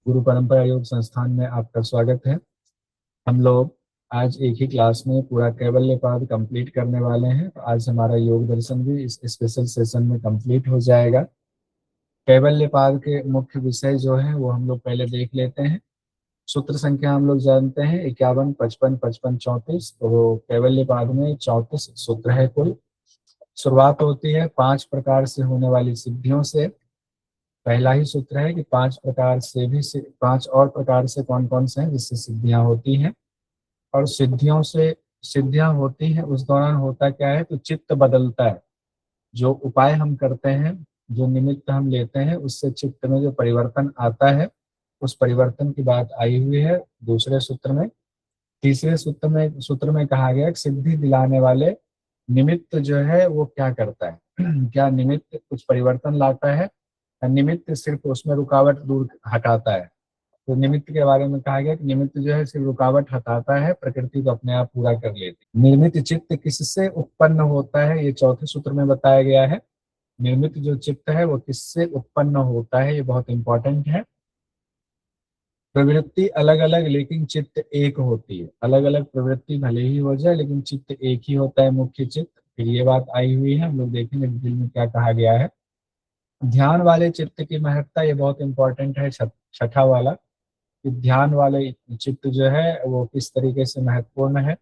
गुरु परंपरा योग संस्थान में आपका स्वागत है। हम लोग आज एक ही क्लास में पूरा कैवल्यपाद कंप्लीट करने वाले हैं। तो आज हमारा योग दर्शन भी इस स्पेशल सेशन में कंप्लीट हो जाएगा। कैवल्यपाद के मुख्य विषय जो है वो हम लोग पहले देख लेते हैं। सूत्र संख्या हम लोग जानते हैं 51, 55, 55, 34। तो कैवल्यपाद में 34 सूत्र है कुल। शुरुआत होती है 5 प्रकार से होने वाली सिद्धियों से। पहला ही सूत्र है कि 5 प्रकार से भी 5 और प्रकार से कौन कौन से हैं जिससे सिद्धियां होती हैं। और सिद्धियों से सिद्धियां होती हैं उस दौरान होता क्या है, तो चित्त बदलता है। जो उपाय हम करते हैं, जो निमित्त हम लेते हैं, उससे चित्त में जो परिवर्तन आता है, उस परिवर्तन की बात आई हुई है दूसरे सूत्र में। तीसरे सूत्र में कहा गया कि सिद्धि दिलाने वाले निमित्त जो है वो क्या करता है क्या निमित्त कुछ परिवर्तन लाता है, निमित्त सिर्फ उसमें रुकावट दूर हटाता है। तो निमित्त के बारे में कहा गया कि निमित्त जो है सिर्फ रुकावट हटाता है, प्रकृति को अपने आप पूरा कर लेती है। निर्मित चित्त किससे उत्पन्न होता है, ये चौथे सूत्र में बताया गया है। निर्मित जो चित्त है वो किससे उत्पन्न होता है, ये बहुत इंपॉर्टेंट है। प्रवृत्ति अलग अलग लेकिन चित्त एक होती है। अलग अलग प्रवृत्ति भले ही हो जाए लेकिन चित्त एक ही होता है, मुख्य चित्त। फिर ये बात आई हुई है, हम लोग देखेंगे डिटेल में क्या कहा गया है। ध्यान वाले चित्त की महत्ता, ये बहुत इंपॉर्टेंट है। छठा वाला कि ध्यान वाले चित्त जो है वो किस तरीके से महत्वपूर्ण है,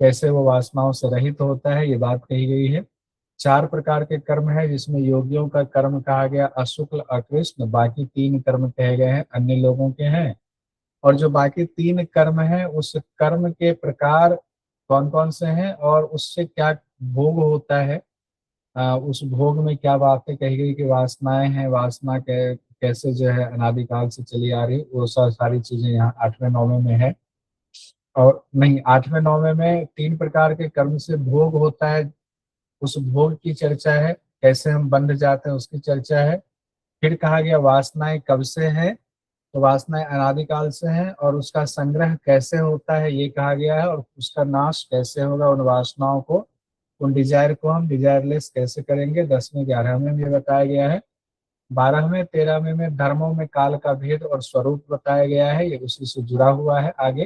कैसे वो वासनाओं से रहित होता है, ये बात कही गई है। 4 प्रकार के कर्म है जिसमें योगियों का कर्म कहा गया अशुक्ल अकृष्ण, बाकी 3 कर्म कहे गए हैं अन्य लोगों के हैं। और जो बाकी 3 कर्म है उस कर्म के प्रकार कौन कौन से हैं और उससे क्या भोग होता है, उस भोग में क्या बातें कही गई कि वासनाएं हैं, वासना कैसे जो है अनादिकाल से चली आ रही, वो सारी चीजें यहाँ 8वें 9वें में है। और नहीं, 8वें 9वें में 3 प्रकार के कर्म से भोग होता है, उस भोग की चर्चा है। कैसे हम बंध जाते हैं उसकी चर्चा है। फिर कहा गया वासनाएं कब से हैं, तो वासनाएं अनादिकाल से हैं और उसका संग्रह कैसे होता है ये कहा गया है। और उसका नाश कैसे होगा, उन वासनाओं को, उन डिजायर को हम डिजायरलेस कैसे करेंगे, 10वें 11वें में ये बताया गया है। 12वें 13वें में धर्मों में काल का भेद और स्वरूप बताया गया है, ये उसी से जुड़ा हुआ है आगे।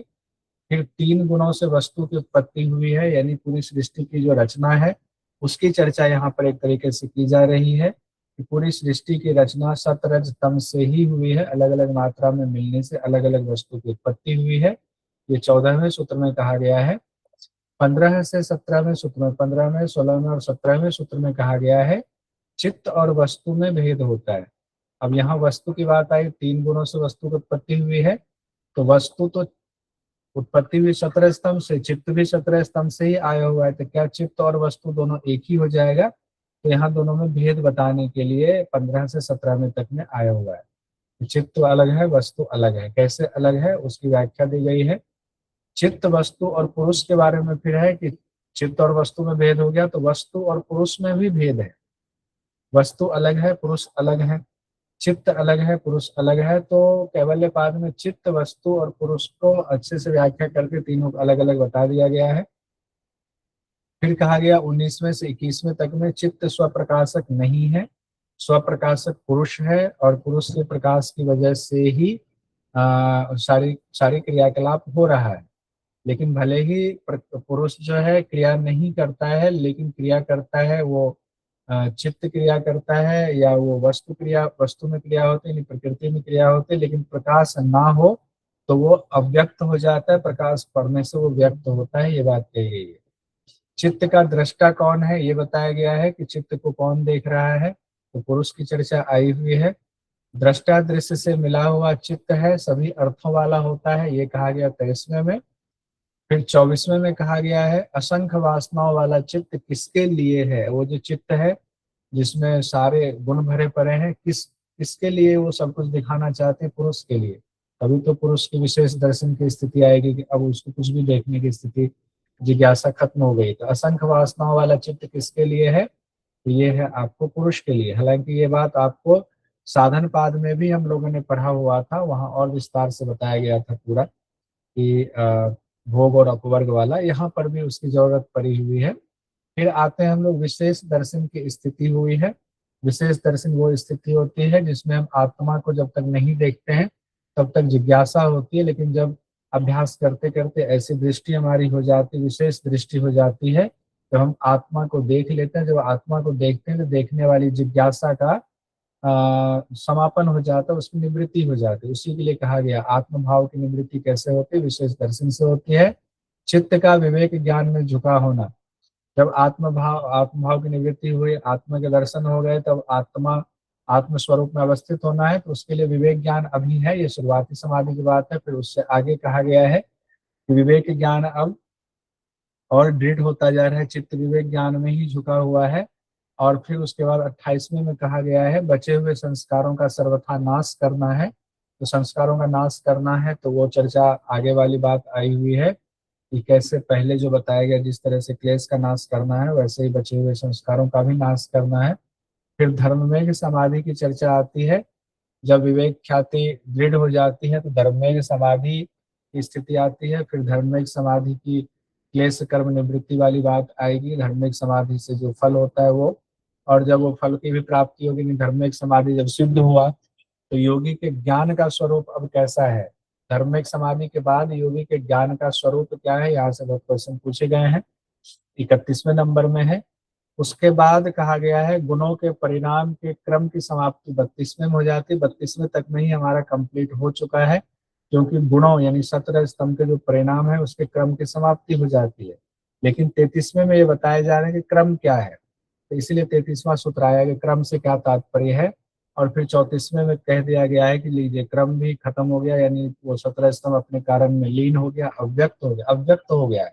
फिर 3 गुणों से वस्तु की उत्पत्ति हुई है, यानी पूरी सृष्टि की जो रचना है उसकी चर्चा यहाँ पर एक तरीके से की जा रही है कि पूरी सृष्टि की रचना सत रज तम से ही हुई है। अलग अलग मात्रा में मिलने से अलग अलग वस्तु की उत्पत्ति हुई है, ये 14वें सूत्र में कहा गया है। 15 से 17वें सूत्र में, 15वें 16वें और 17वें सूत्र में कहा गया है चित्त और वस्तु में भेद होता है। अब यहाँ वस्तु की बात आई, 3 गुणों से वस्तु की उत्पत्ति हुई है, तो वस्तु तो उत्पत्ति भी 17 स्तंभ से, चित्त भी 17 स्तंभ से ही आया हुआ है। तो क्या चित्त और वस्तु दोनों एक ही हो जाएगा, तो यहाँ दोनों में भेद बताने के लिए 15 से 17वें तक में आया हुआ है। चित्त अलग है, वस्तु अलग है, कैसे अलग है उसकी व्याख्या दी गई है। चित्त वस्तु और पुरुष के बारे में फिर है कि चित्त और वस्तु में भेद हो गया, तो वस्तु और पुरुष में भी भेद है। वस्तु अलग है, पुरुष अलग है, चित्त अलग है, पुरुष अलग है। तो कैवल्यपाद में चित्त, वस्तु और पुरुष को अच्छे से व्याख्या करके तीनों अलग अलग बता दिया गया है। फिर कहा गया 19वें से 21वें तक में चित्त स्वप्रकाशक नहीं है, स्वप्रकाशक पुरुष है और पुरुष के प्रकाश की वजह से ही सारी सारी क्रियाकलाप हो रहा है। लेकिन भले ही पुरुष जो है क्रिया नहीं करता है, लेकिन क्रिया करता है वो चित्त क्रिया करता है, या वो वस्तु क्रिया, वस्तु में क्रिया होती है, प्रकृति में क्रिया होती है, लेकिन प्रकाश ना हो तो वो अव्यक्त हो जाता है, प्रकाश पड़ने से वो व्यक्त होता है, ये बात कही गई है। चित्त का दृष्टा कौन है ये बताया गया है कि चित्त को कौन देख रहा है, तो पुरुष की चर्चा आई हुई है। दृष्टा दृश्य से मिला हुआ चित्त है, सभी अर्थों वाला होता है, ये कहा गया 23वें में। फिर 24वें में कहा गया है असंख्य वासनाओं वाला चित्त किसके लिए है, वो जो चित्त है जिसमें सारे गुण भरे पड़े हैं, किसके लिए वो सब कुछ दिखाना चाहते हैं, पुरुष के लिए। तभी तो पुरुष की विशेष दर्शन की स्थिति आएगी कि अब उसको कुछ भी देखने की स्थिति, जिज्ञासा खत्म हो गई। तो असंख्य वासनाओं वाला चित्त किसके लिए है, तो ये है आपको पुरुष के लिए। हालांकि ये बात आपको साधन पाद में भी हम लोगों ने पढ़ा हुआ था, वहां और विस्तार से बताया गया था पूरा कि भोग और अपवर्ग वाला, यहाँ पर भी उसकी जरूरत पड़ी हुई है। फिर आते हैं हम लोग विशेष दर्शन की स्थिति हुई है। विशेष दर्शन वो स्थिति होती है जिसमें हम आत्मा को जब तक नहीं देखते हैं तब तक जिज्ञासा होती है, लेकिन जब अभ्यास करते करते ऐसी दृष्टि हमारी हो जाती, विशेष दृष्टि हो जाती है, तो हम आत्मा को देख लेते हैं। जब आत्मा को देखते हैं तो देखने वाली जिज्ञासा का समापन हो जाता है, उसकी निवृत्ति हो जाती है। उसी के लिए कहा गया आत्मभाव की निवृत्ति कैसे होती है, विशेष दर्शन से होती है। चित्त का विवेक ज्ञान में झुका होना, जब आत्मभाव की निवृत्ति हुई, आत्मा के दर्शन हो गए, तब आत्मा आत्म स्वरूप में अवस्थित होना है, तो उसके लिए विवेक ज्ञान अभी है। ये शुरुआती समाधि की बात है। फिर उससे आगे कहा गया है कि विवेक ज्ञान अब और दृढ़ होता जा रहा है, चित्त विवेक ज्ञान में ही झुका हुआ है। और फिर उसके बाद 28वें में कहा गया है बचे हुए संस्कारों का सर्वथा नाश करना है। तो संस्कारों का नाश करना है, तो वो चर्चा आगे वाली बात आई हुई है कि कैसे पहले जो बताया गया, जिस तरह से क्लेश का नाश करना है, वैसे ही बचे हुए संस्कारों का भी नाश करना है। फिर धर्म में समाधि की चर्चा आती है। जब विवेक ख्याति दृढ़ हो जाती है तो धर्ममेघ समाधि की स्थिति आती है। फिर धर्ममेघ समाधि की क्लेश कर्म निवृत्ति वाली बात आएगी। धर्ममेघ समाधि से जो फल होता है वो, और जब वो फल की भी प्राप्ति होगी, धर्ममेघ समाधि जब सिद्ध हुआ तो योगी के ज्ञान का स्वरूप अब कैसा है। धर्ममेघ समाधि के बाद योगी के ज्ञान का स्वरूप क्या है, यहाँ से बहुत क्वेश्चन पूछे गए हैं। 31वें नंबर में है। उसके बाद कहा गया है गुणों के परिणाम के क्रम की समाप्ति 32वें में हो जाती है। 32वें तक में ही हमारा कंप्लीट हो चुका है, क्योंकि गुणों यानी 17 स्तंभ के जो परिणाम है उसके क्रम की समाप्ति हो जाती है। लेकिन 33वें में ये बताया जा रहा है कि क्रम क्या है, तो इसलिए 33वां सूत्र आया कि क्रम से क्या तात्पर्य है। और फिर 34वें में कह दिया गया है कि लीजिए क्रम भी खत्म हो गया, यानी वो 17 स्तंभ अपने कारण में लीन हो गया, अव्यक्त हो गया। अव्यक्त हो गया है,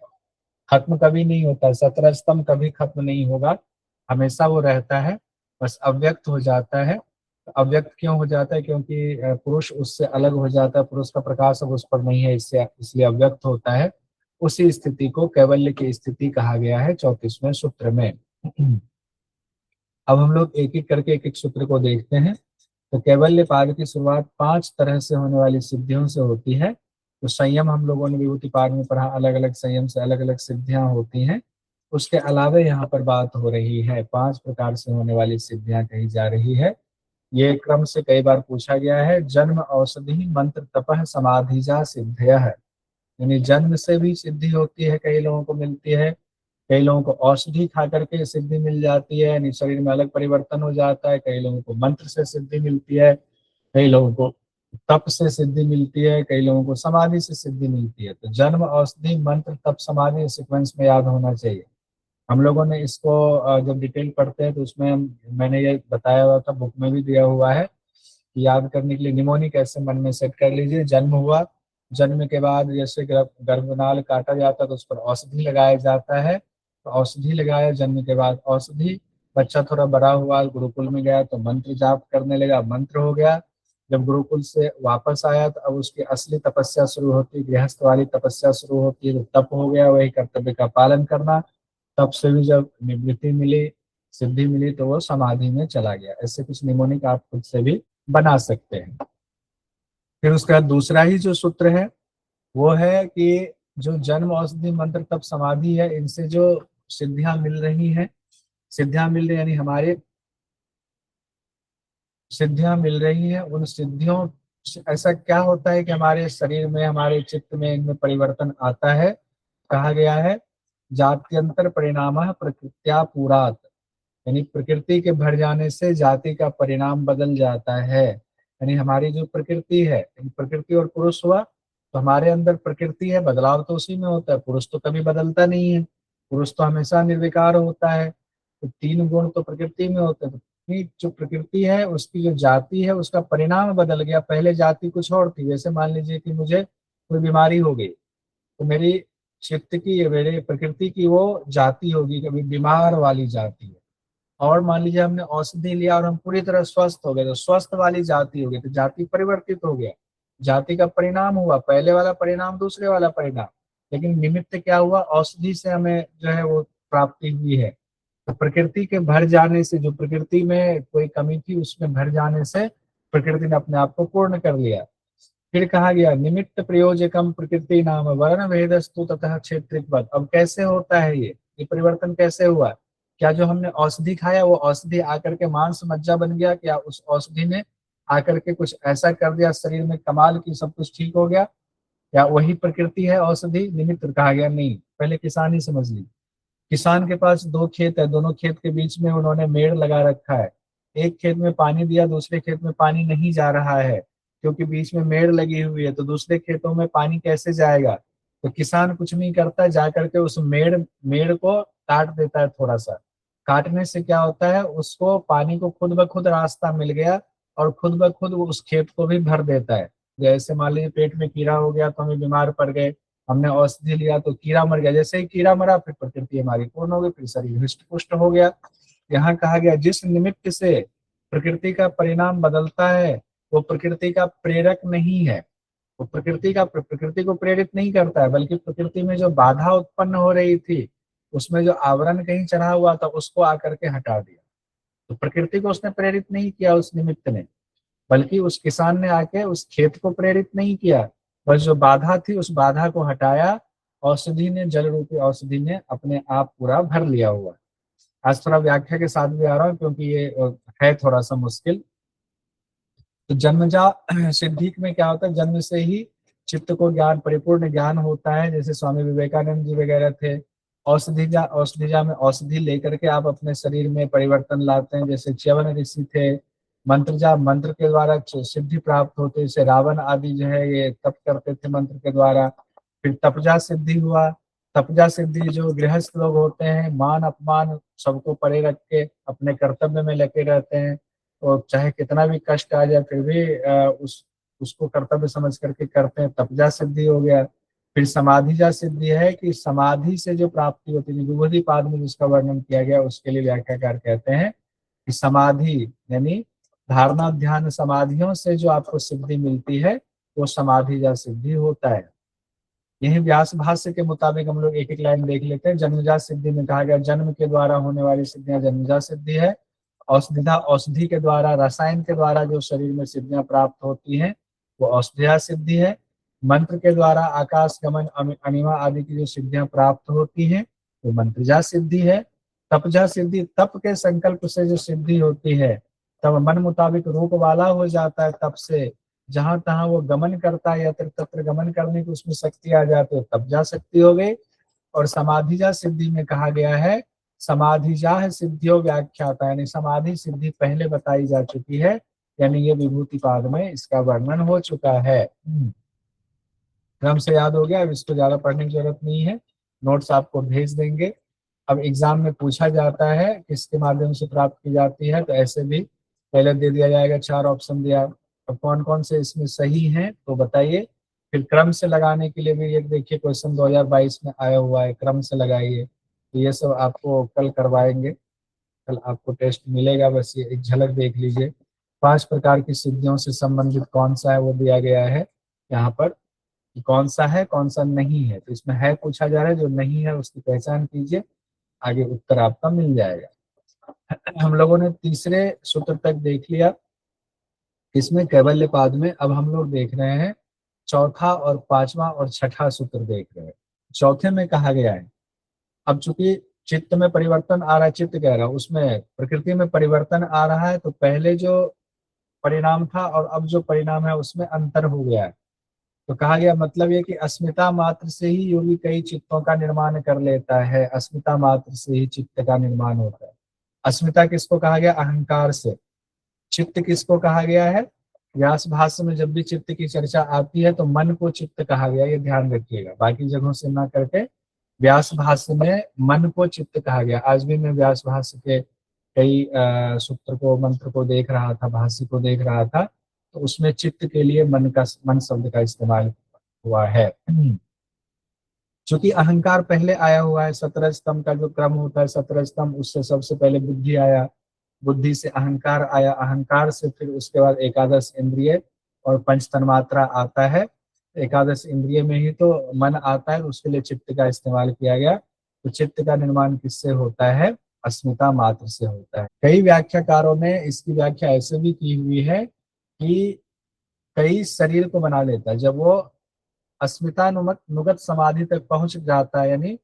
खत्म कभी नहीं होता। 17 स्तंभ कभी खत्म नहीं होगा, हमेशा वो रहता है, बस अव्यक्त हो जाता है। अव्यक्त क्यों हो जाता है, क्योंकि पुरुष उससे अलग हो जाता है, पुरुष का प्रकाश अब उस पर नहीं है, इससे इसलिए अव्यक्त होता है। उसी स्थिति को कैवल्य की स्थिति कहा गया है 34वें सूत्र में। अब हम लोग एक एक करके एक एक सूत्र को देखते हैं। तो कैवल्य पाद की शुरुआत 5 तरह से होने वाली सिद्धियों से होती है। तो संयम हम लोगों ने विभूति पाद में पढ़ा, अलग अलग संयम से अलग अलग सिद्धियां होती हैं। उसके अलावा यहाँ पर बात हो रही है 5 प्रकार से होने वाली सिद्धियां कही जा रही है। ये क्रम से कई बार पूछा गया है। जन्म औषधि मंत्र तपह समाधिजा सिद्धयः, यानी जन्म से भी सिद्धि होती है, कई लोगों को मिलती है। कई लोगों को औषधि खा करके सिद्धि मिल जाती है, यानी शरीर में अलग परिवर्तन हो जाता है। कई लोगों को मंत्र से सिद्धि मिलती है, कई लोगों को तप से सिद्धि मिलती है, कई लोगों को समाधि से सिद्धि मिलती है। तो जन्म औषधि मंत्र तप समाधि सीक्वेंस में याद होना चाहिए। हम लोगों ने इसको जब डिटेल पढ़ते हैं तो उसमें मैंने ये बताया हुआ था, बुक में भी दिया हुआ है कि याद करने के लिए निमोनिक ऐसे मन में सेट कर लीजिए। जन्म हुआ, जन्म के बाद जैसे गर्भनाल काटा जाता है तो उस पर औषधि लगाया जाता है, तो औषधि लगाया। जन्म के बाद औषधि, बच्चा थोड़ा बड़ा हुआ, गुरुकुल में गया तो मंत्र जाप करने लगा, मंत्र हो गया। जब गुरुकुल से वापस आया तो अब उसकी असली तपस्या शुरू होती है, गृहस्थ वाली तपस्या शुरू होती है। तो तप हो गया, वही कर्तव्य का पालन करना। तप से भी जब निवृत्ति मिली, सिद्धि मिली, तो वो समाधि में चला गया। ऐसे कुछ निमोनिक आप खुद से भी बना सकते हैं। फिर उसके बाद दूसरा ही जो सूत्र है वो है कि जो जन्म औषधि मंत्र तप समाधि है, इनसे जो सिद्धियां मिल रही हैं, सिद्धियां मिल रही यानी हमारे सिद्धियां मिल रही हैं, उन सिद्धियों से ऐसा क्या होता है कि हमारे शरीर में, हमारे चित्त में इनमें परिवर्तन आता है। कहा गया है जात्यंतर परिणाम प्रकृत्या पूरात, यानी प्रकृति के भर जाने से जाति का परिणाम बदल जाता है। यानी हमारी जो प्रकृति है, प्रकृति और पुरुष हुआ, तो हमारे अंदर प्रकृति है, बदलाव तो उसी में होता है। पुरुष तो कभी बदलता नहीं है, पुरुष तो हमेशा निर्विकार होता है। तो 3 गुण तो प्रकृति में होते हैं। तो जो प्रकृति है उसकी जो जाति है उसका परिणाम बदल गया। पहले जाति कुछ और थी, जैसे मान लीजिए कि मुझे कोई बीमारी हो गई, तो मेरी चित्त की, मेरे प्रकृति की वो जाति होगी कभी बीमार वाली जाति है। और मान लीजिए हमने औषधि लिया और हम पूरी तरह स्वस्थ हो गए, तो स्वस्थ वाली जाति हो गई। तो जाति परिवर्तित हो गया, जाति का परिणाम हुआ, पहले वाला परिणाम दूसरे वाला परिणाम। लेकिन निमित्त क्या हुआ, औषधि से हमें जो है वो प्राप्ति हुई है। तो प्रकृति के भर जाने से, जो प्रकृति में कोई कमी थी उसमें भर जाने से प्रकृति ने अपने आप को पूर्ण कर लिया। फिर कहा गया निमित्त प्रयोजकम प्रकृति नाम वर्ण भेदस्तु तथा क्षेत्रिकवत। अब कैसे होता है ये परिवर्तन कैसे हुआ। क्या जो हमने औषधि खाया वो औषधि आकर के मांस मज्जा बन गया, क्या उस औषधि ने आकर के कुछ ऐसा कर दिया शरीर में कमाल की सब कुछ ठीक हो गया, या वही प्रकृति है औषधि निमित्त कहा गया? नहीं, पहले किसान ही समझ ली। किसान के पास दो खेत है, दोनों खेत के बीच में उन्होंने मेड़ लगा रखा है। एक खेत में पानी दिया, दूसरे खेत में पानी नहीं जा रहा है, क्योंकि बीच में मेड़ लगी हुई है, तो दूसरे खेतों में पानी कैसे जाएगा? तो किसान कुछ नहीं करता, जा करके उस मेड़ मेड़ को काट देता है थोड़ा सा। काटने से क्या होता है, उसको पानी को खुद ब खुद रास्ता मिल गया, और खुद ब खुद वो उस खेत को भी भर देता है। जैसे मान लीजिए पेट में कीड़ा हो गया तो हमें बीमार पड़ गए, हमने औषधि लिया तो कीड़ा मर गया, जैसे ही कीड़ा मरा फिर प्रकृति हमारी पूर्ण हो गई, फिर शरीर हृष्ट पुष्ट हो गया। यहाँ कहा गया जिस निमित्त से प्रकृति का परिणाम बदलता है वो प्रकृति का प्रेरक नहीं है, वो प्रकृति को प्रेरित नहीं करता है, बल्कि प्रकृति में जो बाधा उत्पन्न हो रही थी, उसमें जो आवरण कहीं चढ़ा हुआ था उसको आकर के हटा दिया। तो प्रकृति को उसने प्रेरित नहीं किया उस निमित्त ने, बल्कि उस किसान ने आके उस खेत को प्रेरित नहीं किया, बस जो बाधा थी उस बाधा को हटाया। औषधि ने, जल रूपी औषधि ने अपने आप पूरा भर लिया हुआ। आज थोड़ा व्याख्या के साथ भी आ रहा हूँ क्योंकि ये है थोड़ा सा मुश्किल। तो जन्मजा सिद्धि में क्या होता है, जन्म से ही चित्त को ज्ञान, परिपूर्ण ज्ञान होता है। जैसे स्वामी विवेकानंद जी वगैरह थे, औषधिजा में औषधि लेकर के आप अपने शरीर में परिवर्तन लाते हैं। जैसे च्यवन ऋषि थे, मंत्रजा, मंत्र के द्वारा सिद्धि प्राप्त होते, जैसे रावण आदि जो है ये तप करते थे मंत्र के द्वारा। फिर तपजा सिद्धि हुआ। तपजा सिद्धि जो गृहस्थ लोग होते हैं, मान अपमान सबको परे रख के अपने कर्तव्य में लगे रहते हैं, और चाहे कितना भी कष्ट आ जाए फिर भी उसको कर्तव्य समझ करके करते हैं, तपजा सिद्धि हो गया। फिर समाधिजा सिद्धि है कि समाधि से जो प्राप्ति होती है, विभूति पाद में जिसका वर्णन किया गया, उसके लिए व्याख्याकार कहते हैं कि समाधि यानी धारणा ध्यान समाधियों से जो आपको सिद्धि मिलती है वो समाधिजा सिद्धि होता है। यही व्यास भाष्य के मुताबिक हम लोग एक एक लाइन देख लेते हैं। जन्मजात सिद्धि में कहा गया जन्म के द्वारा होने वाली सिद्धियां जन्मजात सिद्धि है। औषधिधा, औषधि के द्वारा, रसायन के द्वारा जो शरीर में सिद्धियां प्राप्त होती हैं वो औषधिया सिद्धि है। मंत्र के द्वारा आकाश गमन, अनिमा आदि की जो सिद्धियां प्राप्त होती हैं वो मंत्रजा सिद्धि है। तपजा सिद्धि, तप के संकल्प से जो सिद्धि होती है, तब मन मुताबिक रूप वाला हो जाता है तप से, जहां तहां वो गमन करता है, यत्र तत्र गमन करने की उसमें शक्ति आ जाती है, तब जा शक्ति हो गई। और समाधिजा सिद्धि में कहा गया है समाधिजा है सिद्धियों व्याख्याता, यानी समाधि सिद्धि पहले बताई जा चुकी है, यानी ये विभूति पाद में इसका वर्णन हो चुका है। क्रम से याद हो गया, अब इसको ज्यादा पढ़ने की जरूरत नहीं है, नोट्स आपको भेज देंगे। अब एग्जाम में पूछा जाता है किसके माध्यम से प्राप्त की जाती है, तो ऐसे भी पहले दे दिया जाएगा, 4 ऑप्शन दिया। अब कौन कौन से इसमें सही हैं तो बताइए। फिर क्रम से लगाने के लिए भी एक देखिए क्वेश्चन 2022 में आया हुआ है, क्रम से लगाइए। तो ये सब आपको कल करवाएंगे, कल आपको टेस्ट मिलेगा, बस ये एक झलक देख लीजिए। 5 प्रकार की सिद्धियों से संबंधित कौन सा है वो दिया गया है यहाँ पर, कि कौन सा है कौन सा नहीं है। तो इसमें है पूछा जा रहा है, जो नहीं है उसकी पहचान कीजिए, आगे उत्तर आपका मिल जाएगा। हम लोगों ने तीसरे सूत्र तक देख लिया, इसमें कैवल्य पाद में अब हम लोग देख रहे हैं चौथा और पांचवा और छठा सूत्र देख रहे हैं। चौथे में कहा गया है, अब चूंकि चित्त में परिवर्तन आ रहा है, चित्त कह रहा हूं, उसमें प्रकृति में परिवर्तन आ रहा है, तो पहले जो परिणाम था और अब जो परिणाम है उसमें अंतर हो गया है। तो कहा गया मतलब ये कि अस्मिता मात्र से ही योगी कई चित्तों का निर्माण कर लेता है, अस्मिता मात्र से ही चित्त का निर्माण होता है। अस्मिता किसको कहा गया? अहंकार से। चित्त किसको कहा गया है? व्यास भाष्य में जब भी चित्त की चर्चा आती है तो मन को चित्त कहा गया, ये ध्यान रखिएगा, बाकी जगहों से ना करके व्यास भाष्य में मन को चित्त कहा गया। आज भी मैं व्यास भाष्य के कई सूत्र को, मंत्र को देख रहा था, भाष्य को देख रहा था, तो उसमें चित्त के लिए मन शब्द का इस्तेमाल हुआ है। चूंकि अहंकार पहले आया हुआ है, 17 स्तंभ का जो क्रम होता है, 17 स्तंभ, उससे सबसे पहले बुद्धि आया, बुद्धि से अहंकार आया, अहंकार से फिर उसके बाद एकादश इंद्रिय और पंच तन्मात्रा आता है। एकादश इंद्रिय में ही तो मन आता है, उसके लिए चित्त का इस्तेमाल किया गया। तो चित्त का निर्माण किससे होता है? अस्मिता मात्र से होता है। कई व्याख्याकारों ने इसकी व्याख्या ऐसे भी की हुई है कि कई शरीर को बना लेता है, जब वो अस्मिता नुगत समाधि तक पहुंच जाता है, यानी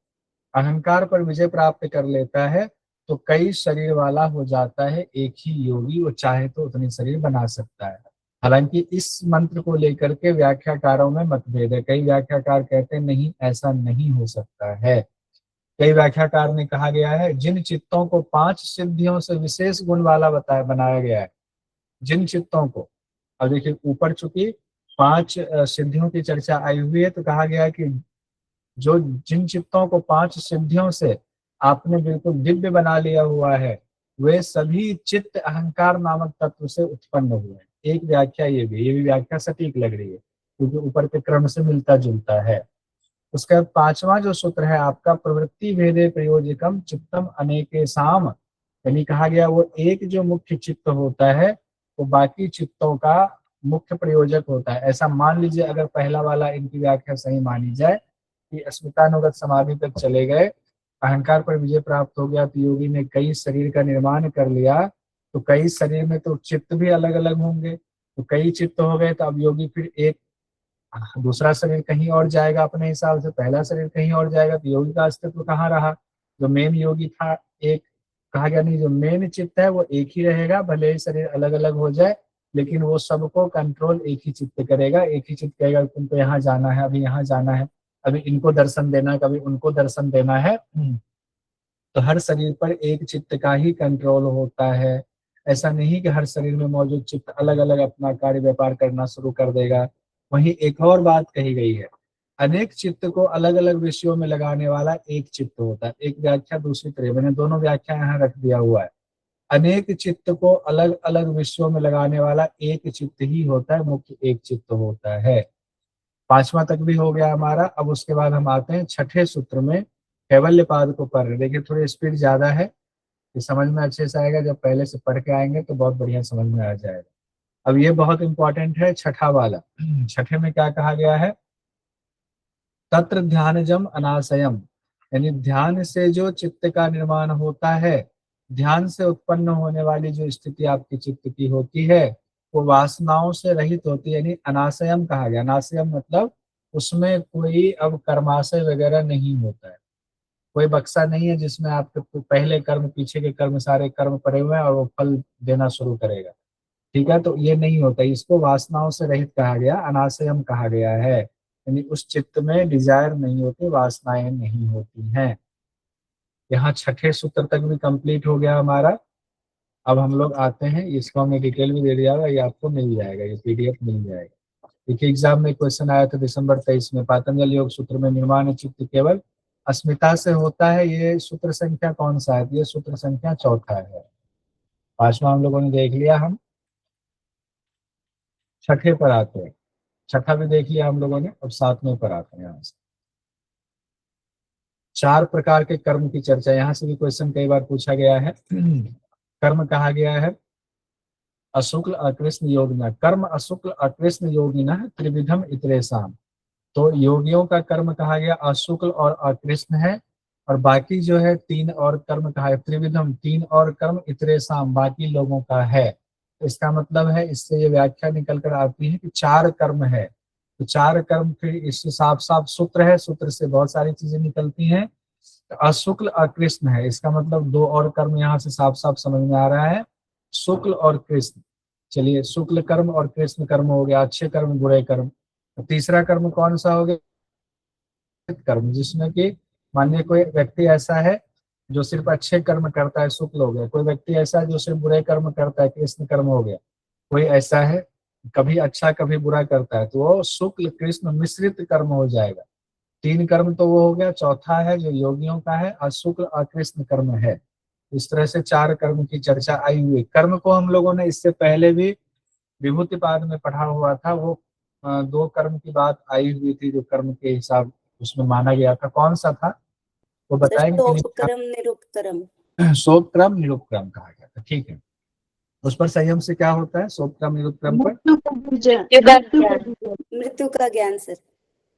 अहंकार पर विजय प्राप्त कर लेता है, तो कई शरीर वाला हो जाता है। एक ही योगी वो चाहे तो उतनी शरीर बना सकता है। हालांकि इस मंत्र को लेकर के व्याख्याकारों में मतभेद है। कई व्याख्याकार कहते हैं नहीं, ऐसा नहीं हो सकता है। कई व्याख्याकार ने कहा गया है जिन चित्तों को 5 सिद्धियों से विशेष गुण वाला बनाया गया है, जिन चित्तों को, अब देखिए ऊपर चूंकि 5 सिद्धियों की चर्चा आई हुई है, तो कहा गया है कि जो जिन चित्तों को 5 सिद्धियों से आपने बिल्कुल दिव्य बना लिया हुआ है, वे सभी चित्त अहंकार नामक तत्व से उत्पन्न हुए हैं। एक व्याख्या ये भी व्याख्या सटीक लग रही है, क्योंकि ऊपर के क्रम से मिलता जुलता है। उसके बाद 5वां जो सूत्र है आपका, प्रवृत्ति भेदे प्रयोजकम चित्तम अनेकेसाम, यानी कहा गया वो एक जो मुख्य चित्त होता है वो बाकी चित्तों का मुख्य प्रयोजक होता है। ऐसा मान लीजिए, अगर पहला वाला इनकी व्याख्या सही मानी जाए कि अस्मितानुगत समाधि तक चले गए, अहंकार पर विजय प्राप्त हो गया, तो योगी ने कई शरीर का निर्माण कर लिया, तो कई शरीर में तो चित्त भी अलग अलग होंगे, तो कई चित्त हो गए, तो अब योगी फिर एक दूसरा शरीर कहीं और जाएगा अपने हिसाब से, पहला शरीर कहीं और जाएगा, तो योगी का अस्तित्व कहाँ रहा? जो मेन योगी था एक, कहा गया नहीं, जो मेन चित्त है वो एक ही रहेगा, भले ही शरीर अलग अलग हो जाए, लेकिन वो सबको कंट्रोल एक ही चित्त करेगा। एक ही चित्त कहेगा तुमको यहाँ जाना है, अभी यहाँ जाना है, अभी इनको दर्शन देना है, कभी उनको दर्शन देना है। तो हर शरीर पर एक चित्त का ही कंट्रोल होता है। ऐसा नहीं कि हर शरीर में मौजूद चित्त अलग अलग अपना कार्य व्यापार करना शुरू कर देगा। वहीं एक और बात कही गई है, अनेक चित्त को अलग अलग विषयों में लगाने वाला एक चित्त होता है। एक व्याख्या दूसरी तरह, मैंने दोनों व्याख्या यहाँ रख दिया हुआ है। अनेक चित्त को अलग अलग विषयों में लगाने वाला एक चित्त ही होता है, मुख्य एक चित्त होता है। 5वां तक भी हो गया हमारा। अब उसके बाद हम आते हैं 6ठे सूत्र में, कैवल्य पाद को पढ़ रहे। देखिए थोड़ी स्पीड ज्यादा है, ये समझ में अच्छे से आएगा, जब पहले से पढ़ के आएंगे तो बहुत बढ़िया समझ में आ जाएगा। अब ये बहुत इंपॉर्टेंट है, 6ठा वाला। 6ठे में क्या कहा गया है? तत्र ध्यानजम अनाशयम, यानी ध्यान से जो चित्त का निर्माण होता है, ध्यान से उत्पन्न होने वाली जो स्थिति आपकी चित्त की होती है वो वासनाओं से रहित होती है, यानी अनाशयम कहा गया। अनाशयम मतलब उसमें कोई अब कर्माशय वगैरह नहीं होता है, कोई बक्सा नहीं है जिसमें आपके पहले कर्म पीछे के कर्म सारे कर्म पड़े हुए हैं और वो फल देना शुरू करेगा। ठीक है, तो ये नहीं होता, इसको वासनाओं से रहित कहा गया, अनाशयम कहा गया है। यानी उस चित्त में डिजायर नहीं होती, वासनाएं नहीं होती हैं। यहाँ 6ठे सूत्र तक भी कंप्लीट हो गया हमारा। अब हम लोग आते हैं, इसको हमने डिटेल भी दे दिया होगा, ये आपको मिल जाएगा, ये पीडीएफ मिल जाएगा। देखिए एग्जाम में क्वेश्चन आया था दिसंबर 23 में, पातंजल योग सूत्र में निर्माण चित्त केवल अस्मिता से होता है, ये सूत्र संख्या कौन सा है? ये सूत्र संख्या 4था है। 5वां हम लोगों ने देख लिया, हम 6ठे पर आते हैं। 6ठा भी देख लिया हम लोगों ने, अब 7वें पर आते हैं। यहाँ से 4 प्रकार के कर्म की चर्चा, यहाँ से भी क्वेश्चन कई बार पूछा गया है। कर्म कहा गया है अशुक्ल अकृष्ण योगिना, कर्म अशुक्ल अकृष्ण योगिना त्रिविधम इतरेसाम। तो योगियों का कर्म कहा गया अशुक्ल और अकृष्ण है, और बाकी जो है 3 और कर्म कहा है त्रिविधम, 3 और कर्म इतरेसाम बाकी लोगों का है। तो इसका मतलब है, इससे ये व्याख्या निकल कर आती है कि 4 कर्म है। तो 4 कर्म फिर इससे साफ साफ सूत्र है, सूत्र से बहुत सारी चीजें निकलती हैं। तो अशुक्ल अकृष्ण है, इसका मतलब 2 और कर्म यहाँ से साफ साफ समझ में आ रहा है, शुक्ल और कृष्ण। चलिए, शुक्ल कर्म और कृष्ण कर्म हो गया, अच्छे कर्म बुरे कर्म। तो तीसरा कर्म कौन सा हो गया? कर्म, जिसमें कि मानिए कोई व्यक्ति ऐसा है जो सिर्फ अच्छे कर्म करता है, शुक्ल हो गया। कोई व्यक्ति ऐसा है जो सिर्फ बुरे कर्म करता है, कृष्ण कर्म हो गया। कोई ऐसा है कभी अच्छा कभी बुरा करता है, तो वो शुक्ल कृष्ण मिश्रित कर्म हो जाएगा। 3 कर्म तो वो हो गया, चौथा है जो योगियों का है, अशुक्ल अकृष्ण कर्म है। इस तरह से 4 कर्म की चर्चा आई हुई। कर्म को हम लोगों ने इससे पहले भी विभूतिपाद में पढ़ा हुआ था, वो 2 कर्म की बात आई हुई थी जो कर्म के हिसाब उसमें माना गया था। कौन सा था वो सर, बताएंगे कि सोपक्रम निरुक्तरम। सोपक्रम निरुपक्रम कहा गया था। ठीक है, उस पर संयम से क्या होता है? सोपक्रम निरुपक्रम पर मृत्यु का ज्ञान सर।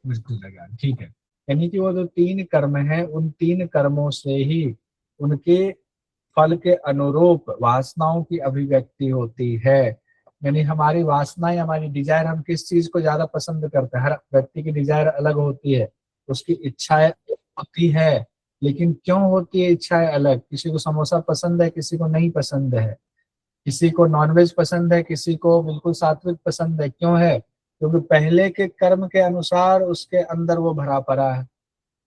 मृत्यु लगा। ठीक है, यानी कि वो जो 3 कर्म है, उन 3 कर्मों से ही उनके फल के अनुरूप वासनाओं की अभिव्यक्ति होती है। यानी हमारी वासनाएं, हमारी डिजायर, हम किस चीज को ज्यादा पसंद करते हैं, हर व्यक्ति की डिजायर अलग होती है, उसकी इच्छाएं होती है, लेकिन क्यों होती है इच्छाएं अलग? किसी को समोसा पसंद है, किसी को नहीं पसंद है। किसी को नॉनवेज पसंद है, किसी को बिल्कुल सात्विक पसंद है। क्यों है? क्योंकि पहले के कर्म के अनुसार उसके अंदर वो भरा पड़ा है,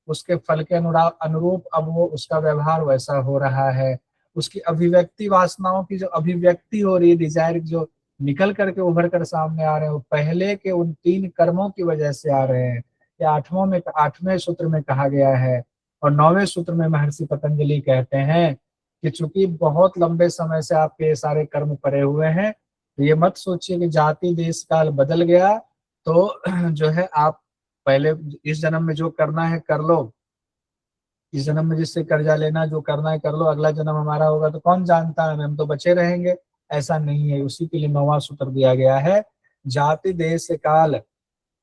उसके फल के अनुरूप अब वो उसका व्यवहार वैसा हो रहा है। उसकी अभिव्यक्ति, वासनाओं की जो अभिव्यक्ति हो रही है, डिजायर जो निकल करके उभर कर सामने आ रहे हैं, वो पहले के उन 3 कर्मों की वजह से आ रहे हैं। ये 8वें सूत्र में कहा गया है। और 9वें सूत्र में महर्षि पतंजलि कहते हैं कि चूंकि बहुत लंबे समय से आपके ये सारे कर्म पड़े हुए हैं, तो ये मत सोचिए कि जाति देश काल बदल गया तो जो है आप पहले इस जन्म में जो करना है कर लो, इस जन्म में जिससे कर्जा लेना जो करना है कर लो, अगला जन्म हमारा होगा तो कौन जानता है, हम तो बचे रहेंगे। ऐसा नहीं है। उसी के लिए 9वां सूत्र दिया गया है, जाति देश काल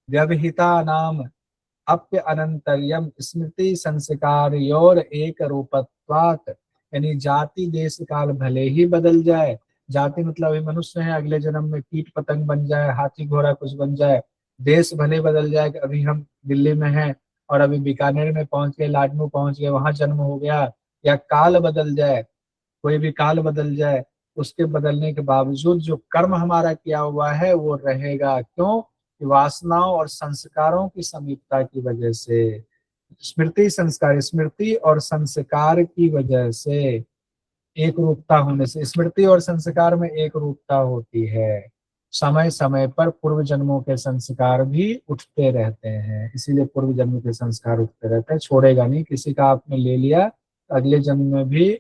व्यवहिता नाम अप्य अनंतर्यम स्मृति संस्कारयोर एक रूपत्वात्। यानी जाति देश काल भले ही बदल जाए, जाति मतलब अभी मनुष्य है, अगले जन्म में कीट पतंग बन जाए, हाथी घोड़ा कुछ बन जाए, देश भले बदल जाए कि अभी हम दिल्ली में हैं और अभी बीकानेर में पहुंच गए, लाडनू पहुंच गए, वहां जन्म हो गया, या काल बदल जाए, कोई भी काल बदल जाए, उसके बदलने के बावजूद जो कर्म हमारा किया हुआ है वो रहेगा। क्यों? कि वासनाओं और संस्कारों की समीपता की वजह से, स्मृति और संस्कार की वजह से, एक रूपता होने से, स्मृति और संस्कार में एक रूपता होती है। समय समय पर पूर्व जन्मों के संस्कार भी उठते रहते हैं, इसीलिए पूर्व जन्म के संस्कार उठते रहते हैं, छोड़ेगा नहीं। किसी का आपने ले लिया, अगले जन्म में भी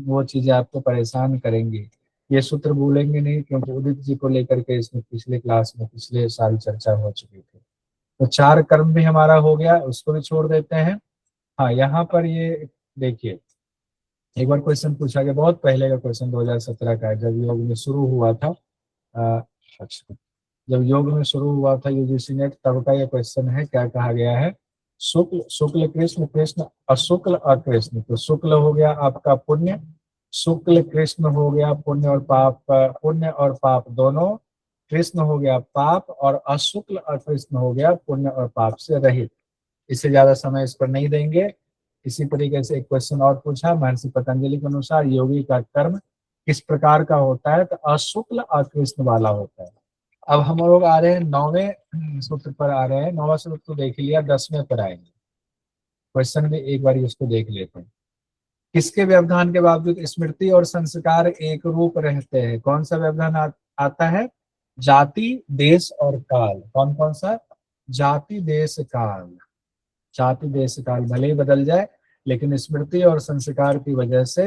वो चीजें आपको परेशान करेंगी। ये सूत्र भूलेंगे नहीं, क्योंकि उदित जी को लेकर के इसमें पिछले क्लास में पिछले साल चर्चा हो चुकी थी। तो 4 कर्म भी हमारा हो गया, उसको भी छोड़ देते हैं। हाँ, यहाँ पर ये देखिए, एक बार क्वेश्चन पूछा गया, बहुत पहले का क्वेश्चन 2017 का है, जब योग में शुरू हुआ था। अच्छा, जब योग में शुरू हुआ था यूजीसी नेट, तब का ये क्वेश्चन है। क्या कहा गया है? शुक्ल शुक्ल कृष्ण, कृष्ण अशुक्ल अकृष्ण। तो शुक्ल हो गया आपका पुण्य, शुक्ल कृष्ण हो गया पुण्य और पाप, पुण्य और पाप दोनों, कृष्ण हो गया पाप, और अशुक्ल अकृष्ण हो गया पुण्य और पाप से रहित। इससे ज्यादा समय इस पर नहीं देंगे। इसी तरीके से एक क्वेश्चन और पूछा महर्षि पतंजलि के अनुसार योगी का कर्म किस प्रकार का होता है? तो अशुक्ल अकृष्ण वाला होता है। अब हम लोग आ रहे हैं 9वें सूत्र पर आ रहे हैं। 9वां सूत्र तो देख लिया, 10वें पर आएंगे। क्वेश्चन में एक बार इसको देख लेते हैं। किसके व्यवधान के बावजूद स्मृति और संस्कार एक रूप रहते हैं? कौन सा व्यवधान आता है? जाति देश और काल। कौन कौन सा? जाति देश काल। जाति देश काल भले ही बदल जाए, लेकिन स्मृति और संस्कार की वजह से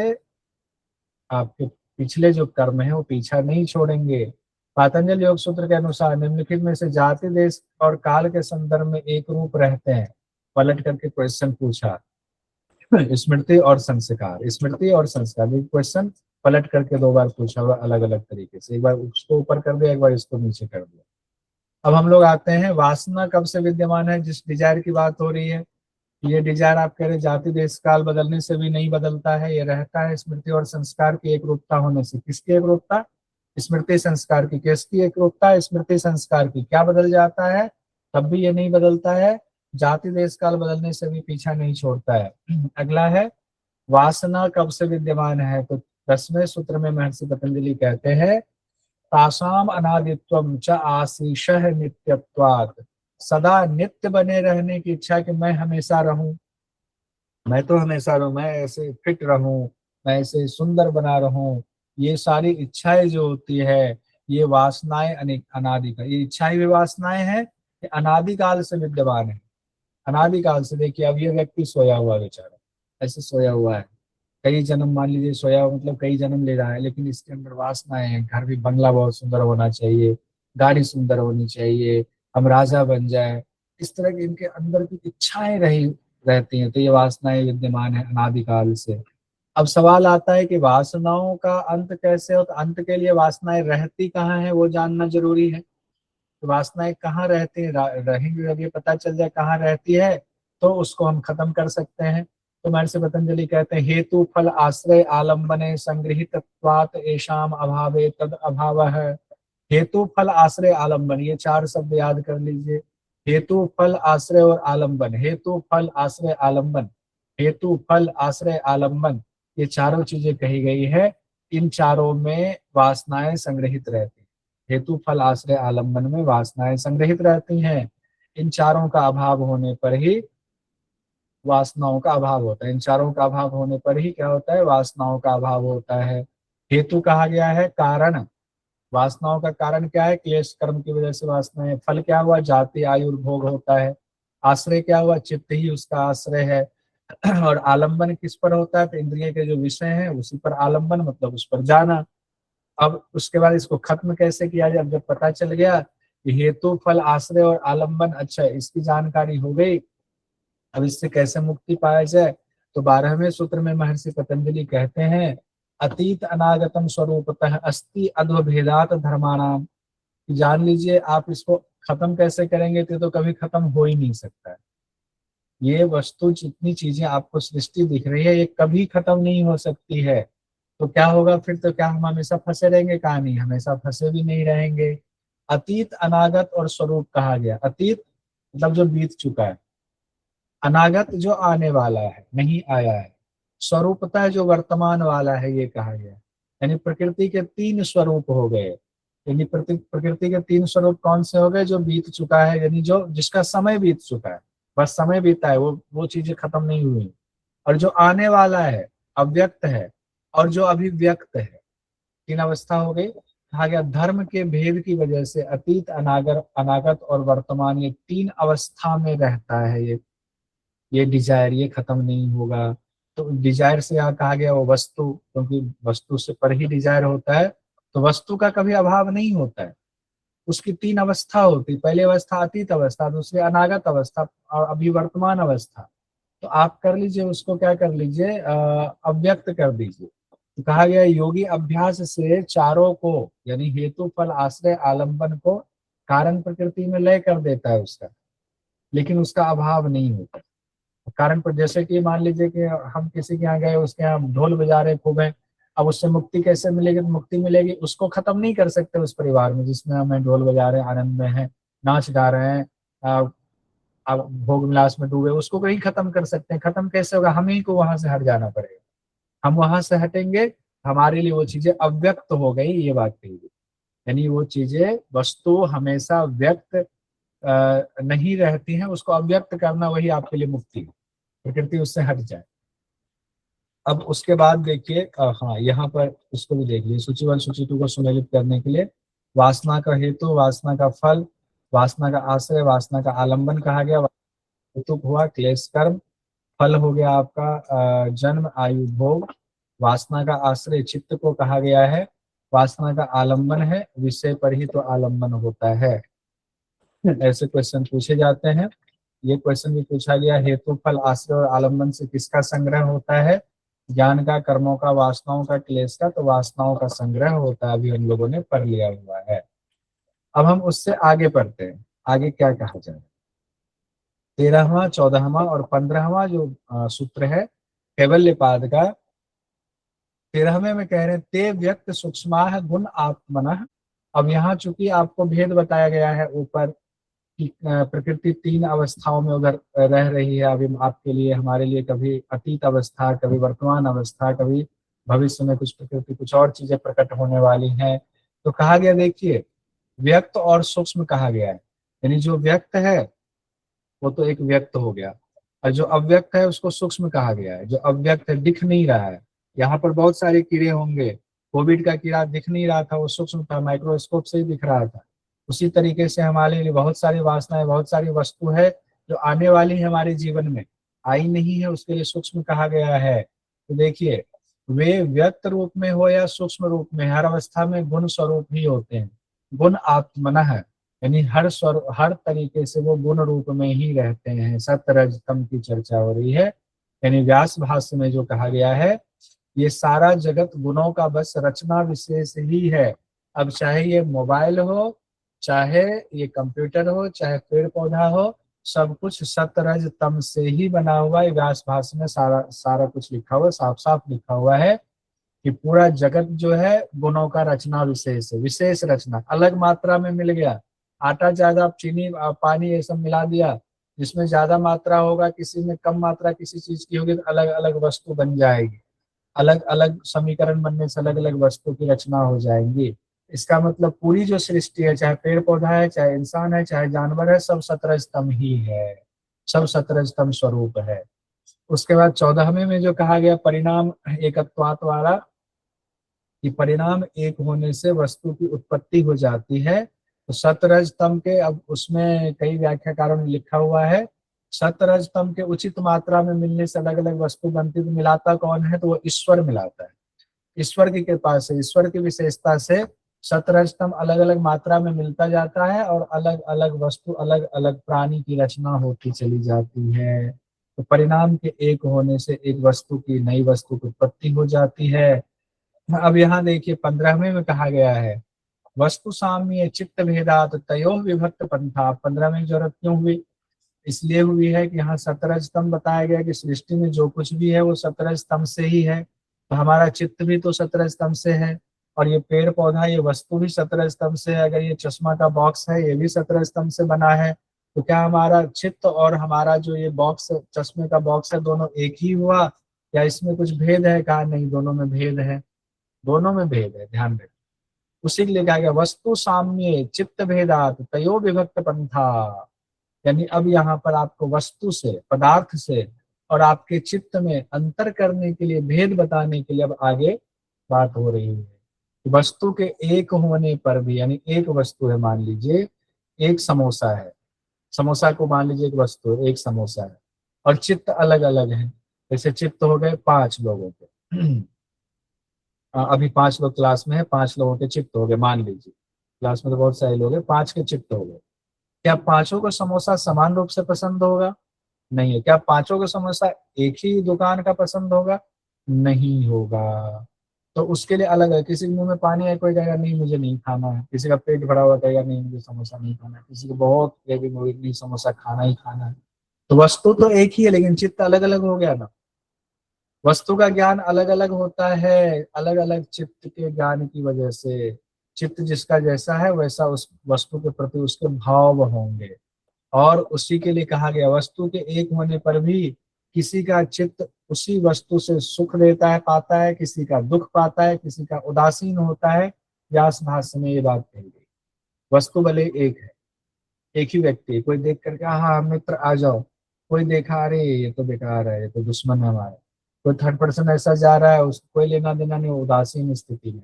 आपके पिछले जो कर्म है वो पीछा नहीं छोड़ेंगे। पातंजल योग सूत्र के अनुसार निम्नलिखित में से जाति देश और काल के संदर्भ में एक रूप रहते हैं। पलट करके क्वेश्चन पूछा, स्मृति और संस्कार, स्मृति और संस्कार। क्वेश्चन पलट करके 2 बार पूछा हुआ अलग अलग तरीके से, एक बार उसको ऊपर कर दिया, एक बार इसको नीचे कर दिया। अब हम लोग आते हैं, वासना कब से विद्यमान है? जिस डिजायर की बात हो रही है, ये डिजायर आप कह रहे जाति देश काल बदलने से भी नहीं बदलता है, ये रहता है स्मृति और संस्कार की एक रूपता होने से। किसकी एक रूपता? स्मृति संस्कार की। किसकी एक रूपता? स्मृति संस्कार की। क्या बदल जाता है? तब भी ये नहीं बदलता है, जाति देश काल बदलने से भी पीछा नहीं छोड़ता है। अगला है, वासना कब से विद्यमान है? तो 10वें सूत्र में महर्षि पतंजलि कहते हैं, तासाम अनादित्वम च आशीषः नित्यत्वात्। सदा नित्य बने रहने की इच्छा, कि मैं हमेशा रहूं, मैं तो हमेशा रहूं, मैं ऐसे फिट रहूं, मैं ऐसे सुंदर बना रहूं, ये सारी इच्छाएं जो होती है, ये वासनाएं अनादि का, ये इच्छाएं भी वासनाएं हैं, ये अनादिकाल से विद्यमान है। अनादिकाल से। देखिए, अब ये व्यक्ति सोया हुआ बेचारा, ऐसे सोया हुआ है, कई जन्म, मान लीजिए सोया हुआ मतलब कई जन्म ले रहा है, लेकिन इसके अंदर वासनाएं हैं। घर भी, बंगला बहुत सुंदर होना चाहिए, गाड़ी सुंदर होनी चाहिए, हम राजा बन जाए, इस तरह की इनके अंदर की इच्छाएं रही रहती हैं। तो ये वासनाएं विद्यमान है अनादिकाल से। अब सवाल आता है कि वासनाओं का अंत कैसे हो? तो अंत के लिए वासनाएं रहती कहाँ है वो जानना जरूरी है। तो वासनाएं कहाँ रहती है, रहेंगी, जब ये पता चल जाए कहाँ रहती है तो उसको हम खत्म कर सकते हैं। तो महर्षि पतंजलि कहते हैं, हेतु फल आश्रय आलम्बने संगृहीतत्वात् एषाम अभावे तद अभावः। हेतु फल आश्रय आलम्बन, ये 4 शब्द याद कर लीजिए। हेतु फल आश्रय और आलम्बन, हेतु फल आश्रय आलम्बन, हेतु फल आश्रय आलम्बन, ये चारों चीजें कही गई है। इन चारों में वासनाएं संग्रहित रहती हैं। हेतु फल आश्रय आलम्बन में वासनाएं संग्रहित रहती हैं। इन चारों का अभाव होने पर ही वासनाओं का अभाव होता है। इन चारों का अभाव होने पर ही क्या होता है, वासनाओं का अभाव होता है। हेतु कहा गया है कारण, वासनाओं का कारण क्या है, क्लेश कर्म की वजह से वासनाएं। फल क्या हुआ, जाति आयु और भोग होता है। आश्रय क्या हुआ, चित्त ही उसका आश्रय है। और आलंबन किस पर होता है, तो इंद्रिय के जो विषय हैं उसी पर आलंबन, मतलब उस पर जाना। अब उसके बाद इसको खत्म कैसे किया जाए, जब पता चल गया कि हेतु फल आश्रय और आलंबन, अच्छा इसकी जानकारी हो गई, अब इससे कैसे मुक्ति पाया जाए। तो 12वें सूत्र में महर्षि पतंजलि कहते हैं, अतीत अनागतम स्वरूपतः अस्ति अद्वभेदात धर्माणाम। जान लीजिए आप इसको खत्म कैसे करेंगे, तो कभी खत्म हो ही नहीं सकता है। ये वस्तु जितनी चीजें आपको सृष्टि दिख रही है ये कभी खत्म नहीं हो सकती है। तो क्या होगा फिर, तो क्या हम हमेशा फंसे रहेंगे, कहा नहीं, हमेशा फंसे भी नहीं रहेंगे। अतीत अनागत और स्वरूप कहा गया। अतीत मतलब जो बीत चुका है, अनागत जो आने वाला है, नहीं आया है, स्वरूपतः जो वर्तमान वाला है, ये कहा गया। यानी प्रकृति के तीन स्वरूप हो गए। यानी प्रकृति के तीन स्वरूप कौन से हो गए, जो बीत चुका है, यानी जो जिसका समय बीत चुका है, बस समय बीता है, वो चीजें खत्म नहीं हुई। और जो आने वाला है, अव्यक्त है, और जो अभिव्यक्त है, तीन अवस्था हो गई। कहा गया धर्म के भेद की वजह से अतीत अनागत और वर्तमान, ये तीन अवस्था में रहता है। ये डिजायर, ये खत्म नहीं होगा। तो डिजायर से यहाँ कहा गया वो वस्तु, क्योंकि वस्तु से पर ही डिजायर होता है, तो वस्तु का कभी अभाव नहीं होता है। उसकी तीन अवस्था होती, पहली अवस्था अतीत अवस्था, दूसरी अनागत अवस्था, और अभी वर्तमान अवस्था। तो आप कर लीजिए उसको, क्या कर लीजिए, अव्यक्त कर दीजिए। तो कहा गया योगी अभ्यास से चारों को, यानी हेतु फल आश्रय आलंबन को कारण प्रकृति में लय कर देता है उसका, लेकिन उसका अभाव नहीं होता। कारण पर जैसे कि मान लीजिए कि हम किसी के यहाँ गए, उसके यहाँ ढोल बजा रहे खूब है, अब उससे मुक्ति कैसे मिलेगी, तो मुक्ति मिलेगी, उसको खत्म नहीं कर सकते उस परिवार में जिसमें हमें ढोल बजा रहे हैं, आनंद में है, नाच गा रहे हैं, अब भोग विलास में डूबे, उसको कहीं खत्म कर सकते हैं। खत्म कैसे होगा, हम ही को वहां से हट जाना पड़ेगा। हम वहां से हटेंगे, हमारे लिए वो चीजें अव्यक्त हो गई, ये बात कही गई। यानी वो चीजें, वस्तु हमेशा व्यक्त नहीं रहती हैं, उसको अव्यक्त करना वही आपके लिए मुक्ति है, प्रकृति उससे हट जाए। अब उसके बाद देखिए, हाँ यहाँ पर इसको भी देख लीजिए, सूची 1 सूची 2 को सुमेलित करने के लिए वासना का हेतु, वासना का फल, वासना का आश्रय, वासना का आलंबन कहा गया। हेतु हुआ क्लेश कर्म, फल हो गया आपका जन्म आयु भोग, वासना का आश्रय चित्त को कहा गया है, वासना का आलंबन है, विषय पर ही तो आलंबन होता है। ऐसे क्वेश्चन पूछे जाते हैं। ये क्वेश्चन भी पूछा गया, हेतु फल आश्रय और आलंबन से किसका संग्रह होता है, ज्ञान का, कर्मों का, वासनाओं का, क्लेश का, तो वासनाओं का संग्रह होता है। अभी हम लोगों ने पढ़ लिया हुआ है। अब हम उससे आगे पढ़ते हैं, आगे क्या कहा जाए। 13वां 14वां और 15वां जो सूत्र है कैवल्यपाद का। 13वें में कह रहे हैं, ते व्यक्त सूक्ष्मा गुण आत्मन। अब यहाँ चूंकि आपको भेद बताया गया है ऊपर कि प्रकृति तीन अवस्थाओं में उधर रह रही है अभी आपके लिए, हमारे लिए, कभी अतीत अवस्था, कभी वर्तमान अवस्था, कभी भविष्य में कुछ प्रकृति कुछ और चीजें प्रकट होने वाली हैं। तो कहा गया, देखिए व्यक्त और सूक्ष्म कहा गया है। यानी जो व्यक्त है वो तो एक व्यक्त हो गया, और जो अव्यक्त है उसको सूक्ष्म कहा गया है। जो अव्यक्त है, दिख नहीं रहा है, यहाँ पर बहुत सारे कीड़े होंगे, कोविड का कीड़ा दिख नहीं रहा था, वो सूक्ष्म था, माइक्रोस्कोप से ही दिख रहा था। उसी तरीके से हमारे लिए बहुत सारी वासनाएं, बहुत सारी वस्तु है जो आने वाली है हमारे जीवन में, आई नहीं है, उसके लिए सूक्ष्म कहा गया है। तो देखिए, वे व्यक्त रूप में हो या सूक्ष्म रूप में, हर अवस्था में गुण स्वरूप ही होते हैं। गुण आत्मन है, यानी हर तरीके से वो गुण रूप में ही रहते हैं। सत्य रज तम की चर्चा हो रही है। यानी व्यास भाष्य में जो कहा गया है, ये सारा जगत गुणों का बस रचना विशेष ही है। अब चाहे ये मोबाइल हो, चाहे ये कंप्यूटर हो, चाहे पेड़ पौधा हो, सब कुछ सत्य रज तम से ही बना हुआ है। व्यास भाष्य में सारा सारा कुछ लिखा हुआ, साफ साफ लिखा हुआ है कि पूरा जगत जो है गुणों का रचना विशेष है। विशेष रचना, अलग मात्रा में मिल गया, आटा ज्यादा, चीनी पानी ये सब मिला दिया, जिसमें ज्यादा मात्रा होगा, किसी में कम मात्रा किसी चीज की होगी, तो अलग अलग वस्तु बन जाएगी। अलग अलग समीकरण बनने से अलग अलग वस्तु की रचना हो जाएंगी। इसका मतलब पूरी जो सृष्टि है, चाहे पेड़ पौधा है, चाहे इंसान है, चाहे जानवर है, सब 17 स्तंभ ही है, सब 17 स्तंभ स्वरूप है। उसके बाद 14वें में जो कहा गया परिणाम एकत्वात वाला, कि परिणाम एक होने से वस्तु की उत्पत्ति हो जाती है। तो 17 स्तंभ के, अब उसमें कई व्याख्याकारों ने लिखा हुआ है, 17 स्तंभ के उचित मात्रा में मिलने से अलग अलग वस्तु बनती, तो मिलाता कौन है, तो वो ईश्वर मिलाता है। ईश्वर की कृपा से, ईश्वर की विशेषता से 17 स्तंभ अलग अलग मात्रा में मिलता जाता है और अलग अलग वस्तु, अलग अलग प्राणी की रचना होती चली जाती है। तो परिणाम के एक होने से एक वस्तु की, नई वस्तु की उत्पत्ति हो जाती है। अब यहाँ देखिए 15वें में कहा गया है वस्तु साम्य चित्त भेदात तयो विभक्त पंथा। 15वें की जरूरत क्यों हुई, इसलिए हुई है कि यहाँ 17 स्तंभ बताया गया कि सृष्टि में जो कुछ भी है वो 17 स्तंभ से ही है। तो हमारा चित्त भी तो 17 स्तंभ से है, और ये पेड़ पौधा, ये वस्तु भी 17 स्तंभ से है। अगर ये चश्मा का बॉक्स है, ये भी 17 स्तंभ से बना है, तो क्या हमारा चित्त और हमारा जो ये बॉक्स, चश्मे का बॉक्स है, दोनों एक ही हुआ, या इसमें कुछ भेद है? कहा नहीं, दोनों में भेद है, दोनों में भेद है, ध्यान रखें। उसी के लिए कहा गया वस्तु साम्य चित्त भेदात तयो विभक्त पंथा। यानी अब यहाँ पर आपको वस्तु से, पदार्थ से और आपके चित्त में अंतर करने के लिए, भेद बताने के लिए अब आगे बात हो रही है। वस्तु के एक होने पर भी, यानी एक वस्तु है, मान लीजिए एक समोसा है, समोसा को मान लीजिए एक वस्तु है, एक समोसा है, और चित्त अलग अलग है। जैसे चित्त हो गए 5 लोगों के अभी 5 लोग क्लास में है, 5 लोगों के चित्त हो गए, मान लीजिए क्लास में तो बहुत सारे लोग हैं, 5 के चित्त हो गए। क्या पांचों को समोसा समान रूप से पसंद होगा? नहीं है। क्या पांचों को समोसा एक ही दुकान का पसंद होगा? नहीं होगा। तो उसके लिए अलग है, किसी के मुंह में पानी है, कोई कहेगा नहीं मुझे नहीं खाना है, किसी का पेट भरा हुआ कहेगा नहीं मुझे समोसा नहीं खाना है, किसी को बहुत क्रेविंग होगी नहीं समोसा खाना ही खाना है। तो वस्तु तो एक ही है, लेकिन चित्त अलग अलग हो गया ना। वस्तु का ज्ञान अलग अलग होता है, अलग अलग चित्त के ज्ञान की वजह से। चित्त जिसका जैसा है वैसा उस वस्तु के प्रति उसके भाव होंगे। और उसी के लिए कहा गया वस्तु के एक होने पर भी किसी का चित्त उसी वस्तु से सुख लेता है, पाता है, किसी का दुख पाता है, किसी का उदासीन होता है। व्यास भाष्य में ये बात कही गई। वस्तु भले एक है, एक ही व्यक्ति, कोई देख करके हाँ मित्र आ जाओ, कोई देखा अरे ये तो बेकार है, ये तो दुश्मन है हमारा, कोई थर्ड पर्सन ऐसा जा रहा है, उसको कोई लेना देना नहीं, उदासीन स्थिति में।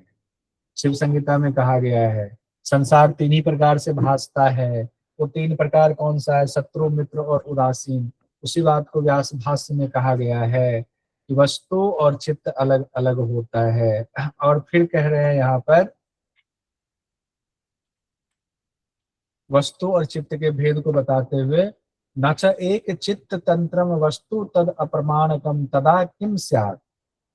शिव संहिता में कहा गया है संसार 3 ही प्रकार से भासता है। वो 3 प्रकार कौन सा है? शत्रु, मित्र और उदासीन। उसी बात को व्यास भाष्य में कहा गया है कि वस्तु और चित्त अलग अलग होता है। और फिर कह रहे हैं यहाँ पर वस्तु और चित्त के भेद को बताते हुए न च एक चित्त तंत्रम वस्तु तद अप्रमाणकम तदा किम स्यात्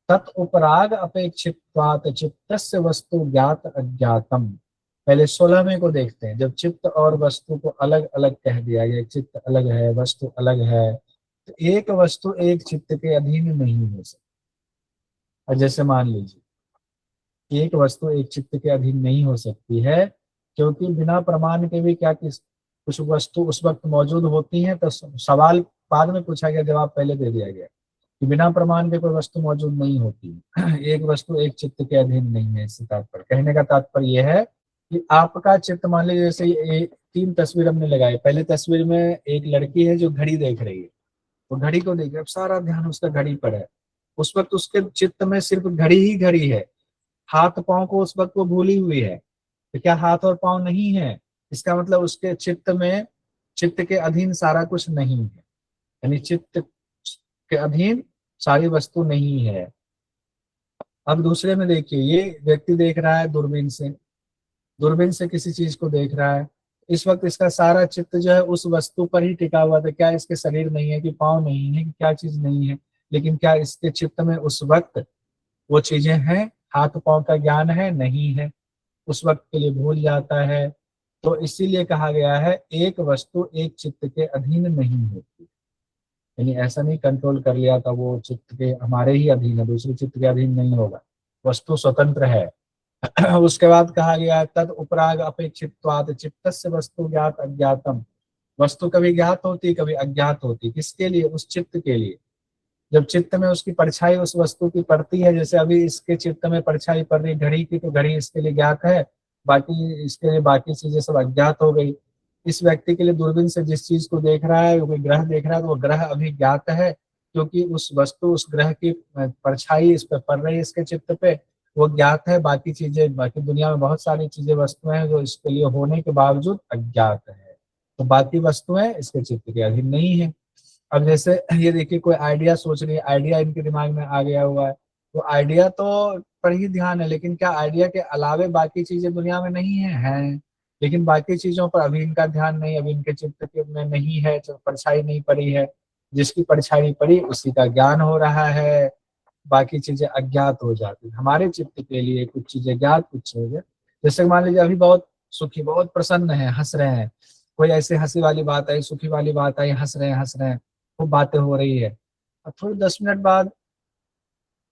तत् उपराग अपेक्षित्वात् चित्तस्य वस्तु ज्ञात अज्ञातम। पहले 16वें को देखते हैं। जब चित्त और वस्तु को अलग अलग कह दिया गया, चित्त अलग है, वस्तु अलग है, तो एक वस्तु एक चित्त के अधीन नहीं हो सकती। और जैसे मान लीजिए एक वस्तु एक चित्त के अधीन नहीं हो सकती है, क्योंकि बिना प्रमाण के भी क्या कुछ वस्तु उस वक्त मौजूद होती है। तो सवाल बाद में पूछा गया, जवाब पहले दे दिया गया कि बिना प्रमाण के कोई वस्तु मौजूद नहीं होती है। एक वस्तु एक चित्त के अधीन नहीं है। इससे तात्पर्य, कहने का तात्पर्य यह है कि आपका चित्त, मान लीजिए जैसे ये 3 तस्वीर हमने लगाई। पहले तस्वीर में एक लड़की है जो घड़ी देख रही है, वो घड़ी को देख रही है, अब सारा ध्यान उसका घड़ी पर है। उस वक्त उसके चित्त में सिर्फ घड़ी ही घड़ी है, हाथ पांव को उस वक्त वो भूली हुई है। तो क्या हाथ और पांव नहीं है? इसका मतलब उसके चित्त में, चित्त के अधीन सारा कुछ नहीं है, यानी चित्त के अधीन सारी वस्तु नहीं है। अब दूसरे में देखिए, ये व्यक्ति देख रहा है दूरबीन से, दूरबीन से किसी चीज को देख रहा है। इस वक्त इसका सारा चित्त जो है उस वस्तु पर ही टिका हुआ था। क्या इसके शरीर नहीं है, कि पाँव नहीं है, कि क्या चीज नहीं है? लेकिन क्या इसके चित्त में उस वक्त वो चीजें हैं? हाथ पाँव का ज्ञान है? नहीं है, उस वक्त के लिए भूल जाता है। तो इसीलिए कहा गया है एक वस्तु एक चित्त के अधीन नहीं होती। यानी ऐसा नहीं कंट्रोल कर लिया था वो चित्त के हमारे ही अधीन है, दूसरे चित्त के अधीन नहीं होगा, वस्तु स्वतंत्र है। उसके बाद कहा गया तद उपराग अपेक्षित्वाद चित्तस्य वस्तु ज्ञात अज्ञातम। वस्तु कभी ज्ञात होती, कभी अज्ञात होती। किसके लिए? उस चित्त के लिए। जब चित्त में उसकी परछाई उस वस्तु की पड़ती है, जैसे अभी इसके चित्त में परछाई पड़ रही घड़ी की, तो घड़ी इसके लिए ज्ञात है, बाकी इसके लिए बाकी चीजें सब अज्ञात हो गई। इस व्यक्ति के लिए दूरबीन से जिस चीज को देख रहा है, कोई ग्रह देख रहा है, तो वो ग्रह अभी ज्ञात है, क्योंकि उस वस्तु उस ग्रह की परछाई इस पे पड़ रही है इसके चित्त पे, वो ज्ञात है। बाकी चीजें, बाकी दुनिया में बहुत सारी चीजें वस्तुएं हैं जो इसके लिए होने के बावजूद अज्ञात है, तो बाकी वस्तुएं इसके चित्त के अधीन नहीं है। अब जैसे ये देखिए, कोई आइडिया सोच रही है, आइडिया इनके दिमाग में आ गया हुआ है, तो आइडिया तो पर ही ध्यान है, लेकिन क्या आइडिया के अलावे बाकी चीजें दुनिया में नहीं है? हैं, लेकिन बाकी चीजों पर अभी इनका ध्यान नहीं, अभी इनके चित्त के में नहीं है, तो परछाई नहीं पड़ी है। जिसकी परछाई पड़ी उसी का ज्ञान हो रहा है, बाकी चीजें अज्ञात हो जाती है। हमारे चित्त के लिए कुछ चीजें ज्ञात, कुछ चीजें, जैसे मान लीजिए अभी बहुत सुखी, बहुत प्रसन्न है, हंस रहे हैं, कोई ऐसे हंसी वाली बात आई, सुखी वाली बात आई, हंस रहे हैं, वो बातें हो रही है। अब थोड़ी 10 मिनट बाद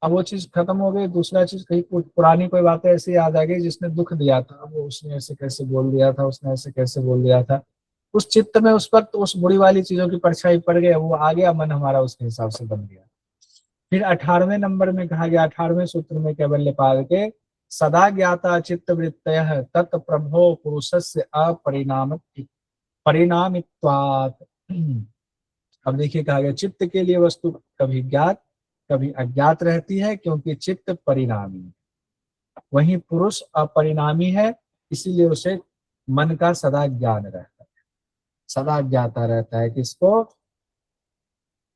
अब वो चीज खत्म हो गई, दूसरा चीज कहीं पुरानी कोई बातें ऐसी याद आ गई जिसने दुख दिया था, वो उसने ऐसे कैसे बोल दिया था, उसने ऐसे कैसे बोल दिया था, उस चित्त में उस वक्त उस बुरी वाली चीजों की परछाई पड़ गई, वो आ गया, मन हमारा उसके हिसाब से बन गया। फिर 18वें नंबर में कहा गया, 18वें सूत्र में कैवल्यपाद के, सदा ज्ञाता चित्त वृत्तयः तत्प्रभो पुरुषस्य अपरिणाम परिणामित्वात्। अब देखिए कहा गया, चित्त के लिए वस्तु कभी ज्ञात कभी अज्ञात रहती है, क्योंकि चित्त परिणामी है, वहीं पुरुष अपरिणामी है, इसीलिए उसे मन का सदा ज्ञान रहता है, सदा ज्ञाता रहता है। किसको?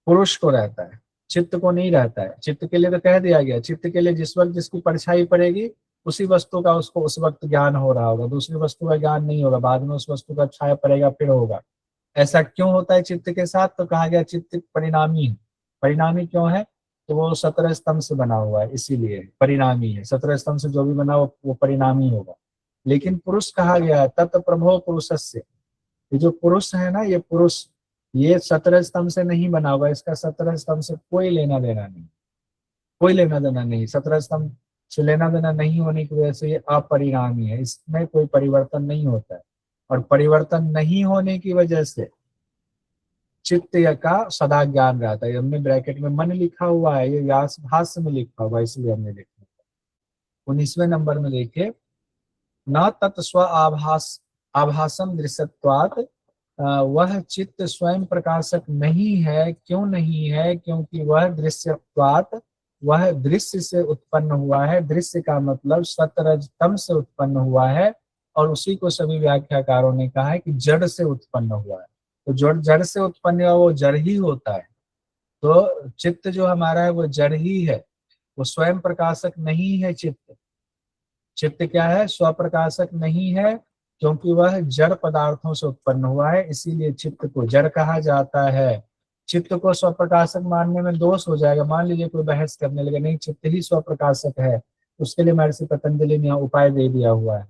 पुरुष को रहता है, चित्त को नहीं रहता है। चित्त के लिए तो कह दिया गया, चित्त के लिए जिस वक्त जिसकी परछाई पड़ेगी उसी वस्तु का उसको उस वक्त ज्ञान हो रहा होगा, दूसरी वस्तु का ज्ञान नहीं होगा, बाद में उस वस्तु का छाया पड़ेगा फिर होगा। ऐसा क्यों होता है चित्त के साथ? तो कहा गया चित्त परिणामी है। परिणामी क्यों है? तो वो 17 स्तंभ से बना हुआ है, इसीलिए परिणामी है। 17 स्तंभ से जो भी बना वो परिणामी होगा। लेकिन पुरुष कहा गया है तत्प्रभो पुरुषस्य, ये जो पुरुष है ना, ये पुरुष ये 17 स्तंभ से नहीं बना हुआ, इसका 17 स्तंभ से कोई लेना देना नहीं, कोई लेना देना नहीं। 17 स्तंभ से लेना देना नहीं होने की वजह से ये अपरिणामी है, इसमें कोई परिवर्तन नहीं होता है, और परिवर्तन नहीं होने की वजह से चित्त का सदा ज्ञान रहता है। हमने ब्रैकेट में मन लिखा हुआ है, ये व्यास भाष्य में लिखा हुआ है, इसलिए हमने लिखा। 19वें नंबर में देखिए, न तत्स्व आभासम दृश्यत्वात्, वह चित्त स्वयं प्रकाशक नहीं है। क्यों नहीं है? क्योंकि वह दृश्यत्वात्, वह दृश्य से उत्पन्न हुआ है। दृश्य का मतलब सतरजतम से उत्पन्न हुआ है, और उसी को सभी व्याख्याकारों ने कहा है कि जड़ से उत्पन्न हुआ है। तो जो जड़ से उत्पन्न हुआ वो जड़ ही होता है। तो चित्त जो हमारा है वो जड़ ही है, वो स्वयं प्रकाशक नहीं है। चित्त चित्त क्या है? स्वप्रकाशक नहीं है, क्योंकि वह जड़ पदार्थों से उत्पन्न हुआ है, इसीलिए चित्त को जड़ कहा जाता है। चित्त को स्वप्रकाशक मानने में दोष हो जाएगा। मान लीजिए कोई बहस करने लगे, नहीं चित्त ही स्वप्रकाशक है, उसके लिए महर्षि पतंजलि ने उपाय दे दिया हुआ है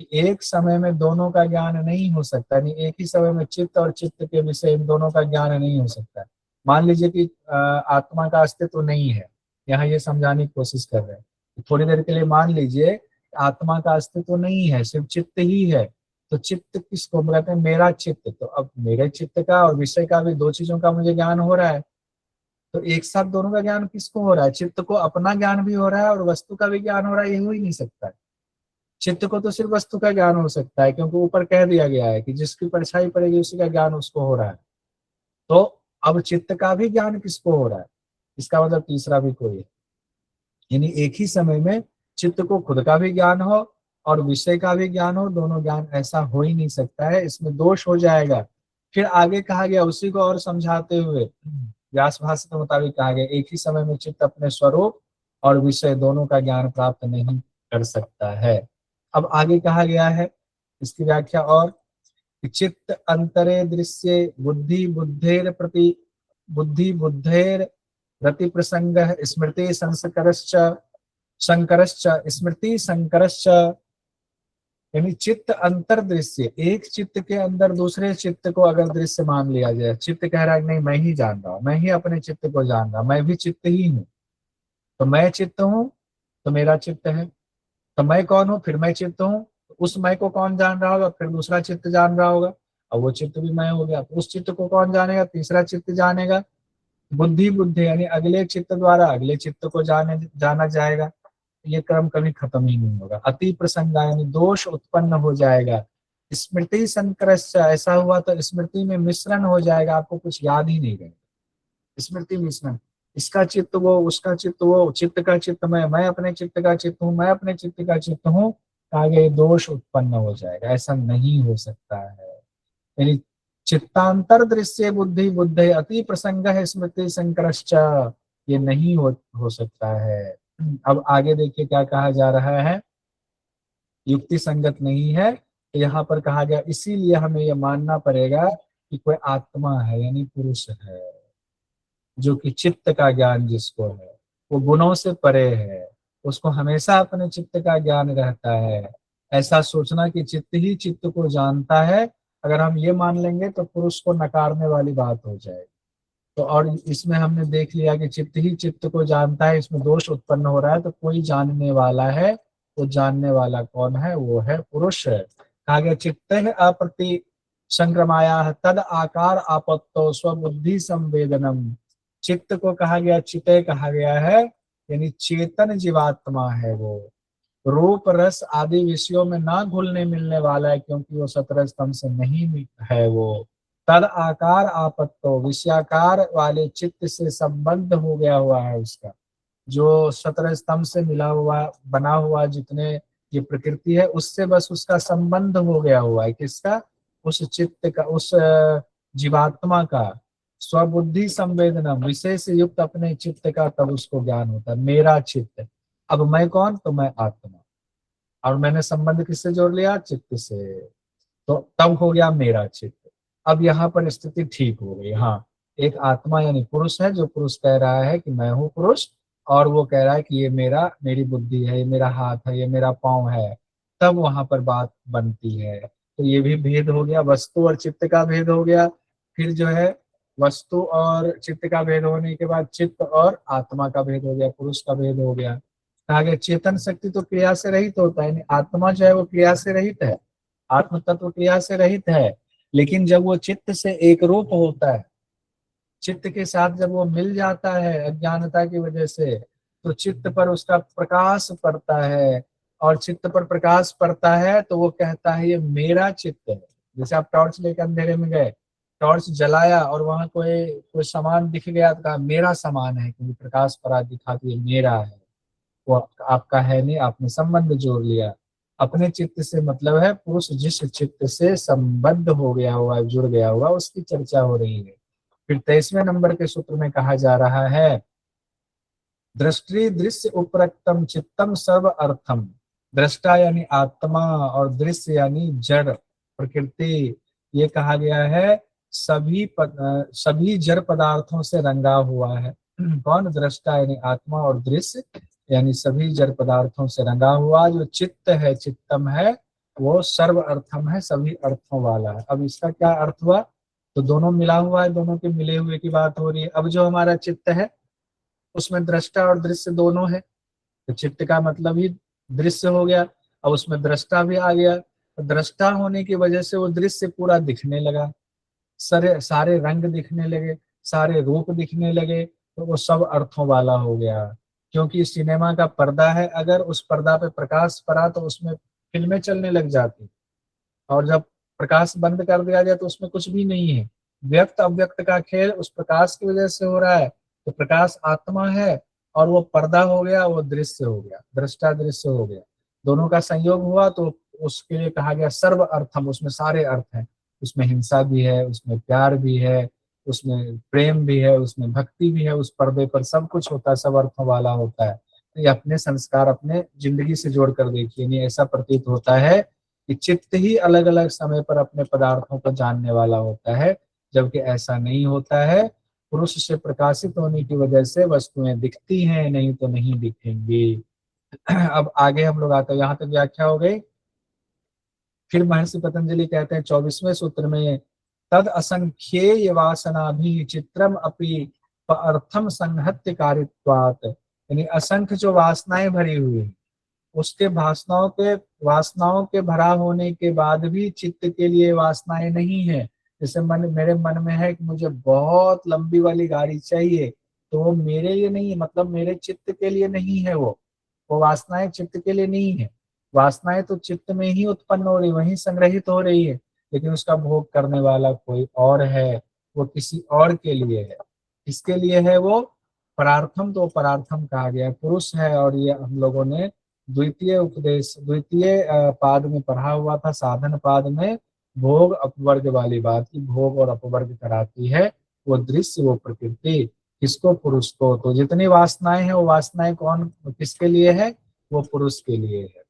कि एक समय में दोनों का ज्ञान नहीं हो सकता, नहीं एक ही समय में चित्त और चित्त के विषय इन दोनों का ज्ञान नहीं हो सकता। मान लीजिए कि आत्मा का अस्तित्व नहीं है, यहाँ ये समझाने की कोशिश कर रहे हैं। थोड़ी देर के लिए मान लीजिए आत्मा का अस्तित्व नहीं है, सिर्फ चित्त ही है, तो चित्त किसको कहते हैं? मेरा चित्त। तो अब मेरे चित्त का और विषय का भी दो चीजों का मुझे ज्ञान हो रहा है, तो एक साथ दोनों का ज्ञान किसको हो रहा है? चित्त को अपना ज्ञान भी हो रहा है और वस्तु का भी ज्ञान हो रहा है, ये हो ही नहीं सकता है। चित्त को तो सिर्फ वस्तु का ज्ञान हो सकता है, क्योंकि ऊपर कह दिया गया है कि जिसकी परछाई पड़ेगी उसी का ज्ञान उसको हो रहा है। तो अब चित्त का भी ज्ञान किसको हो रहा है? इसका मतलब तीसरा भी कोई है, यानी एक ही समय में चित्त को खुद का भी ज्ञान हो और विषय का भी ज्ञान हो, दोनों ज्ञान ऐसा हो ही नहीं सकता है, इसमें दोष हो जाएगा। फिर आगे कहा गया उसी को और समझाते हुए, व्यास भाष्य के मुताबिक कहा गया एक ही समय में चित्त अपने स्वरूप और विषय दोनों का ज्ञान प्राप्त नहीं कर सकता है। अब आगे कहा गया है इसकी व्याख्या और, चित्त अंतरे दृश्य बुद्धि बुद्धेर रति प्रसंग स्मृति संस्करश्च स्मृति संकरश्च, यानी चित्त अंतर दृश्य, एक चित्त के अंदर दूसरे चित्त को अगर दृश्य मान लिया जाए, चित्त कह रहा है नहीं मैं ही जान रहा हूं, मैं ही अपने चित्त को जान रहा हूं, मैं भी चित्त ही हूँ, तो मैं चित्त हूँ तो मेरा चित्त है, तो मैं कौन हूँ? फिर मैं चित्त हूँ, उस मैं को कौन जान रहा होगा? फिर दूसरा चित्त जान रहा होगा, और वो चित्त भी मैं हो गया, तो उस चित्त को कौन जानेगा? तीसरा चित्त जानेगा। बुद्धि बुद्धि यानी अगले चित्त द्वारा अगले चित्त को जाना जाएगा। ये क्रम कभी खत्म ही नहीं होगा। अति प्रसंगा यानी दोष उत्पन्न हो जाएगा। स्मृति संकरश्च ऐसा हुआ तो स्मृति में मिश्रण हो जाएगा, आपको कुछ याद ही नहीं रहेगा। स्मृति मिश्रण, इसका चित्त वो, उसका चित्त वो, चित्त का चित्त मैं अपने चित्त का चित्त हूँ, मैं अपने चित्त का चित्त हूँ, आगे दोष उत्पन्न हो जाएगा। ऐसा नहीं हो सकता है। यानी चित्तांतर दृश्य बुद्धि बुद्धि अति प्रसंग है स्मृति संकरश्च, ये नहीं हो सकता है। अब आगे देखिए क्या कहा जा रहा है, युक्ति संगत नहीं है। तो यहाँ पर कहा गया इसीलिए हमें यह मानना पड़ेगा कि कोई आत्मा है यानी पुरुष है, जो कि चित्त का ज्ञान जिसको है, वो गुणों से परे है, उसको हमेशा अपने चित्त का ज्ञान रहता है। ऐसा सोचना कि चित्त ही चित्त को जानता है, अगर हम ये मान लेंगे तो पुरुष को नकारने वाली बात हो जाएगी। तो और इसमें हमने देख लिया कि चित्त ही चित्त को जानता है, इसमें दोष उत्पन्न हो रहा है, तो कोई जानने वाला है। तो जानने वाला कौन है, वो है पुरुष। कहा गया चित्त है अप्रति संक्रमाया तद आकार आपत्तो स्वबुद्धि संवेदनम। चित्त को कहा गया चित्त कहा गया है, यानी चेतन जीवात्मा है वो, रूप रस आदि विषयों में ना घुलने मिलने वाला है, क्योंकि वो सतरज स्तंभ से नहीं है। वो तद आकार आपत्तो विषयाकार वाले चित्त से संबंध हो गया हुआ है उसका, जो सतरज स्तंभ से मिला हुआ बना हुआ जितने ये प्रकृति है, उससे बस उसका संबंध हो गया हुआ है। किसका, उस चित्त का, उस जीवात्मा का। स्वबुद्धि संवेदना विषय से युक्त अपने चित्त का, तब उसको ज्ञान होता है मेरा चित्त। अब मैं कौन, तो मैं आत्मा, और मैंने संबंध किससे जोड़ लिया, चित्त से, तो तब हो गया मेरा चित्त। अब यहाँ पर स्थिति ठीक हो गई। हाँ, एक आत्मा यानी पुरुष है, जो पुरुष कह रहा है कि मैं हूँ पुरुष, और वो कह रहा है कि ये मेरी बुद्धि है, ये मेरा हाथ है, ये मेरा पाँव है, तब वहां पर बात बनती है। तो ये भी भेद हो गया, वस्तु और चित्त का भेद हो गया। फिर जो है वस्तु और चित्त का भेद होने के बाद चित्त और आत्मा का भेद हो गया, पुरुष का भेद हो गया। कहा गया चेतन शक्ति तो क्रिया से रहित होता है, आत्मा जो है वो क्रिया से रहित है, आत्म तत्व क्रिया से रहित है। लेकिन जब वो चित्त से एक रूप होता है, चित्त के साथ जब वो मिल जाता है अज्ञानता की वजह से, तो चित्त पर उसका प्रकाश पड़ता है, और चित्त पर प्रकाश पड़ता है तो वो कहता है ये मेरा चित्त है। जैसे आप टॉर्च लेकर अंधेरे में गए, टॉर्च जलाया और वहां कोई सामान दिख गया, तो कहा मेरा सामान है, क्योंकि प्रकाश पड़ा दिखा तो ये मेरा है। वो आपका है नहीं, आपने संबंध जोड़ लिया। अपने चित्त से मतलब है पुरुष जिस चित्त से संबद्ध हो गया हुआ, जुड़ गया हुआ, उसकी चर्चा हो रही है। फिर 23वें नंबर के सूत्र में कहा जा रहा है दृष्टि दृश्य उपरक्तम चित्तम सर्व अर्थम। दृष्टा यानी आत्मा और दृश्य यानी जड़ प्रकृति, ये कहा गया है सभी जड़ पदार्थों से रंगा हुआ है। कौन, दृष्टा यानी आत्मा, और दृश्य यानी सभी जड़ पदार्थों से रंगा हुआ। जो चित्त है, चित्तम है, वो सर्व अर्थम है, सभी अर्थों वाला है। अब इसका क्या अर्थ हुआ, तो दोनों मिला हुआ है, दोनों के मिले हुए की बात हो रही है। अब जो हमारा चित्त है उसमें दृष्टा और दृश्य दोनों है, तो चित्त का मतलब ही दृश्य हो गया। अब उसमें दृष्टा भी आ गया, तो दृष्टा होने की वजह से वो दृश्य पूरा दिखने लगा, सारे सारे रंग दिखने लगे, सारे रूप दिखने लगे, तो वो सब अर्थों वाला हो गया। क्योंकि सिनेमा का पर्दा है, अगर उस पर्दा पे प्रकाश पड़ा तो उसमें फिल्में चलने लग जाती, और जब प्रकाश बंद कर दिया जाए तो उसमें कुछ भी नहीं है। व्यक्त अव्यक्त का खेल उस प्रकाश की वजह से हो रहा है। तो प्रकाश आत्मा है, और वो पर्दा हो गया, वो दृश्य हो गया, दृष्टा दृश्य हो गया। दोनों का संयोग हुआ तो उसके लिए कहा गया सर्व अर्थम, उसमें सारे अर्थ हैं। उसमें हिंसा भी है, उसमें प्यार भी है, उसमें प्रेम भी है, उसमें भक्ति भी है। उस पर्दे पर सब कुछ होता है, सब अर्थों वाला होता है। तो ये अपने संस्कार अपने जिंदगी से जोड़ कर देखिए, नहीं ऐसा प्रतीत होता है कि चित्त ही अलग अलग समय पर अपने पदार्थों को जानने वाला होता है, जबकि ऐसा नहीं होता है। पुरुष से प्रकाशित होने की वजह से वस्तुएं दिखती हैं, नहीं तो नहीं दिखेंगी। अब आगे हम लोग आते हैं, यहाँ तक व्याख्या हो गई। फिर महर्षि पतंजलि कहते हैं 24वें सूत्र में तद असंख्येय वासना भी चित्रम अपि अर्थम संहत्य कारित्वात। यानी असंख्य जो वासनाएं भरी हुई है, उसके वासनाओं के भरा होने के बाद भी चित्त के लिए वासनाएं नहीं है, जैसे मेरे मन में है कि मुझे बहुत लंबी वाली गाड़ी चाहिए, तो वो मेरे लिए नहीं है, मतलब मेरे चित्त के लिए नहीं है। वो वासनाएं चित्त के लिए नहीं है। वासनाएं तो चित्त में ही उत्पन्न हो रही, वहीं संग्रहित हो रही है, लेकिन उसका भोग करने वाला कोई और है, वो किसी और के लिए है। किसके लिए है वो? परार्थम, तो परार्थम कहा गया है, पुरुष है। और ये हम लोगों ने द्वितीय पाद में पढ़ा हुआ था, साधन पाद में, भोग अपवर्ग वाली बात की, भोग और अपवर्ग कराती है वो दृश्य, वो प्रकृति। किसको? पुरुष को। तो जितनी वासनाएं हैं वो वासनाएं कौन किसके लिए है? वो पुरुष के लिए है।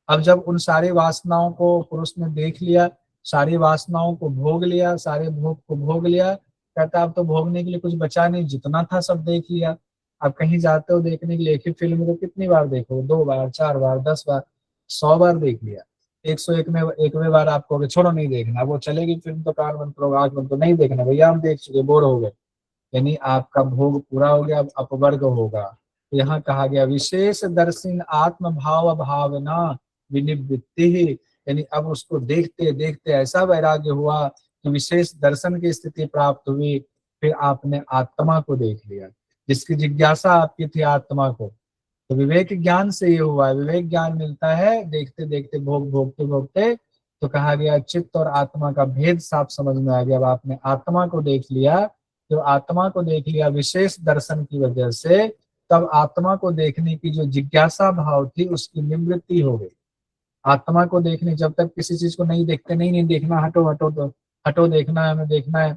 अब जब उन सारी वासनाओं को पुरुष ने देख लिया, सारी वासनाओं को भोग लिया, सारे भोग को भोग लिया, कहता अब तो भोगने के लिए कुछ बचा नहीं, जितना था सब देख लिया। अब कहीं जाते हो देखने के लिए, एक ही फिल्म को कितनी बार देखो? 2 बार, 4 बार, 10 बार, 100 बार देख लिया। 101वें बार आप कहोगे छोड़ो नहीं देखना, वो चलेगी फिल्म तो कान बंद करो, आंख बंद तो नहीं देखना भैया, हम देख चुके, बोर हो गए। यानी आपका भोग पूरा हो गया, अब अपवर्ग होगा। तो यहाँ कहा गया विशेष दर्शन आत्म भाव भावना विनिवृत्ति ही, यानी अब उसको देखते देखते ऐसा वैराग्य हुआ कि विशेष दर्शन की स्थिति प्राप्त हुई। फिर आपने आत्मा को देख लिया, जिसकी जिज्ञासा आपकी थी आत्मा को। तो विवेक ज्ञान से ये हुआ है, विवेक ज्ञान मिलता है देखते देखते, भोगते भोगते। तो कहा गया चित्त और आत्मा का भेद साफ समझ में आ गया। अब आपने आत्मा को देख लिया, तो आत्मा को देख लिया विशेष दर्शन की वजह से, तब आत्मा को देखने की जो जिज्ञासा भाव थी उसकी निवृत्ति हो गई। आत्मा को देखने, जब तक किसी चीज को नहीं देखते, नहीं नहीं देखना, हटो हटो, तो हटो, देखना है, हमें देखना है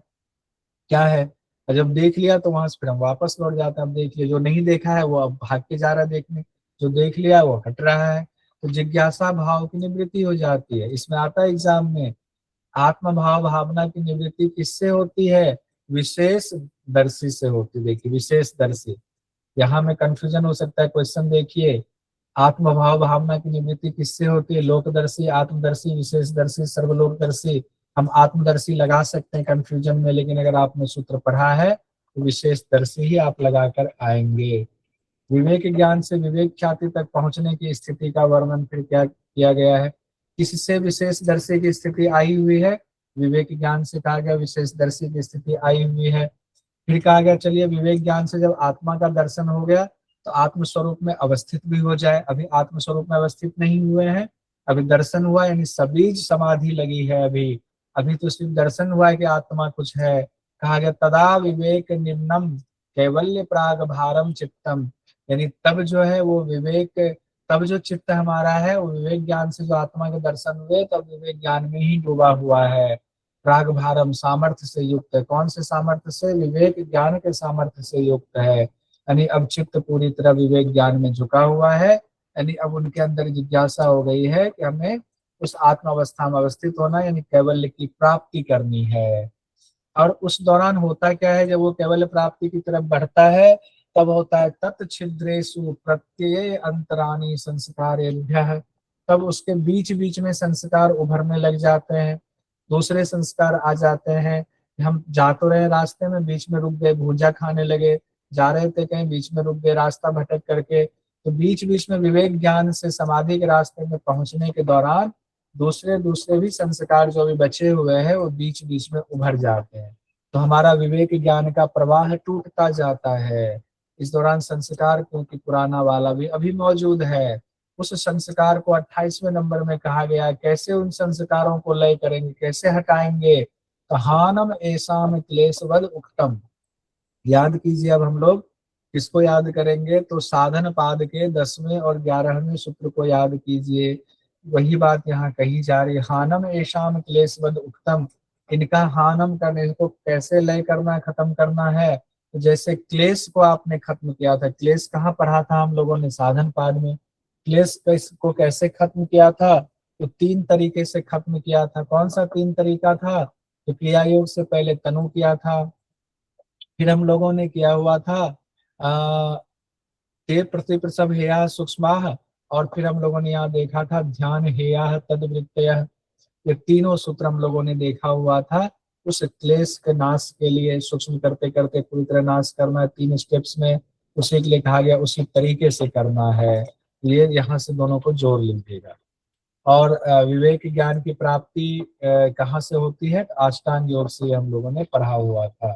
क्या है। और जब देख लिया तो वहां से फिर हम वापस लौट जाते हैं। अब देख लिया, जो नहीं देखा है वो अब भाग के जा रहा है देखने, जो देख लिया वो हट रहा है। तो जिज्ञासा भाव की निवृत्ति हो जाती है। इसमें आता है एग्जाम में, आत्म भाव भावना की निवृत्ति किससे होती है? विशेष दर्शी से होती है। देखिए विशेष दर्शी, यहाँ में कंफ्यूजन हो सकता है। क्वेश्चन देखिए, आत्म भाव भावना की निवृत्ति किससे होती है? लोकदर्शी, आत्मदर्शी, विशेषदर्शी, सर्वलोकदर्शी। हम आत्मदर्शी लगा सकते हैं कंफ्यूजन में, लेकिन अगर आपने सूत्र पढ़ा है तो विशेषदर्शी ही आप लगाकर आएंगे। विवेक ज्ञान से विवेक ख्याति तक पहुंचने की स्थिति का वर्णन फिर क्या किया गया है? किससे विशेष दर्शी की स्थिति आई हुई है? विवेक ज्ञान से कहा गया विशेष दर्शी की स्थिति आई हुई है। फिर कहा गया चलिए विवेक ज्ञान से जब आत्मा का दर्शन हो गया तो आत्म स्वरूप में अवस्थित भी हो जाए। अभी आत्म स्वरूप में अवस्थित नहीं हुए हैं, अभी दर्शन हुआ, यानी सबीज समाधि लगी है। अभी अभी तो सिर्फ दर्शन हुआ है कि आत्मा कुछ है। कहा गया तदा विवेक निम्नम कैवल्य प्राग भारम चित्तम, यानी तब जो है वो विवेक, तब जो चित्त हमारा है वो विवेक ज्ञान से जो आत्मा के दर्शन हुए, तब विवेक ज्ञान में ही डूबा हुआ है। प्राग भारम, सामर्थ्य से युक्त है। कौन से सामर्थ्य से? विवेक ज्ञान के सामर्थ्य से युक्त है। यानी अब चित्त पूरी तरह विवेक ज्ञान में झुका हुआ है। यानी अब उनके अंदर जिज्ञासा हो गई है कि हमें उस आत्म अवस्था में अवस्थित होना, यानी कैवल्य की प्राप्ति करनी है। और उस दौरान होता क्या है, जब वो कैवल्य प्राप्ति की तरफ बढ़ता है, तब होता है तत्छिद्रेषु प्रत्यय अंतराणी संस्कार, तब उसके बीच बीच में संस्कार उभरने लग जाते हैं, दूसरे संस्कार आ जाते हैं। हम जा तो रहे रास्ते में, बीच में रुक गए, भूजा खाने लगे, जा रहे थे कहीं, बीच में रुक गए रास्ता भटक करके। तो बीच बीच में विवेक ज्ञान से समाधि के रास्ते में पहुंचने के दौरान दूसरे दूसरे भी संस्कार जो भी बचे हुए हैं वो बीच बीच में उभर जाते हैं। तो हमारा विवेक ज्ञान का प्रवाह टूटता जाता है। इस दौरान संस्कार, क्योंकि पुराना वाला भी अभी मौजूद है, उस संस्कार को 28वें नंबर में कहा गया। कैसे उन संस्कारों को लय करेंगे, कैसे हटाएंगे? तो हानम ऐसाम क्लेशवद उक्तम, याद कीजिए। अब हम लोग किसको याद करेंगे? तो साधन पाद के 10वें और 11वें सूत्र को याद कीजिए। वही बात यहाँ कही जा रही है, हानम ऐशाम क्लेशवद उक्तम। इनका हानम करने को कैसे लय करना, खत्म करना है? तो जैसे क्लेश को आपने खत्म किया था, क्लेश कहाँ पढ़ा था हम लोगों ने? साधन पाद में। क्लेश को कैसे खत्म किया था? तो 3 तरीके से खत्म किया था। कौन सा 3 तरीका था? तो क्रिया योग से पहले तनु किया था, फिर हम लोगों ने किया हुआ था ते प्रति प्रसव हेया सूक्ष्माह, और फिर हम लोगों ने यहाँ देखा था ध्यान हेया तद्वृत्तय। ये तीनों सूत्र हम लोगों ने देखा हुआ था। उस क्लेश के नाश के लिए सूक्ष्म करते करते पूरी तरह नाश करना है 3 स्टेप्स में, उसी के लिए कहा गया उसी तरीके से करना है। ये यहाँ से दोनों को जोड़ लीजिएगा। और विवेक ज्ञान की प्राप्ति कहाँ से होती है? अष्टांग योग से हम लोगों ने पढ़ा हुआ था।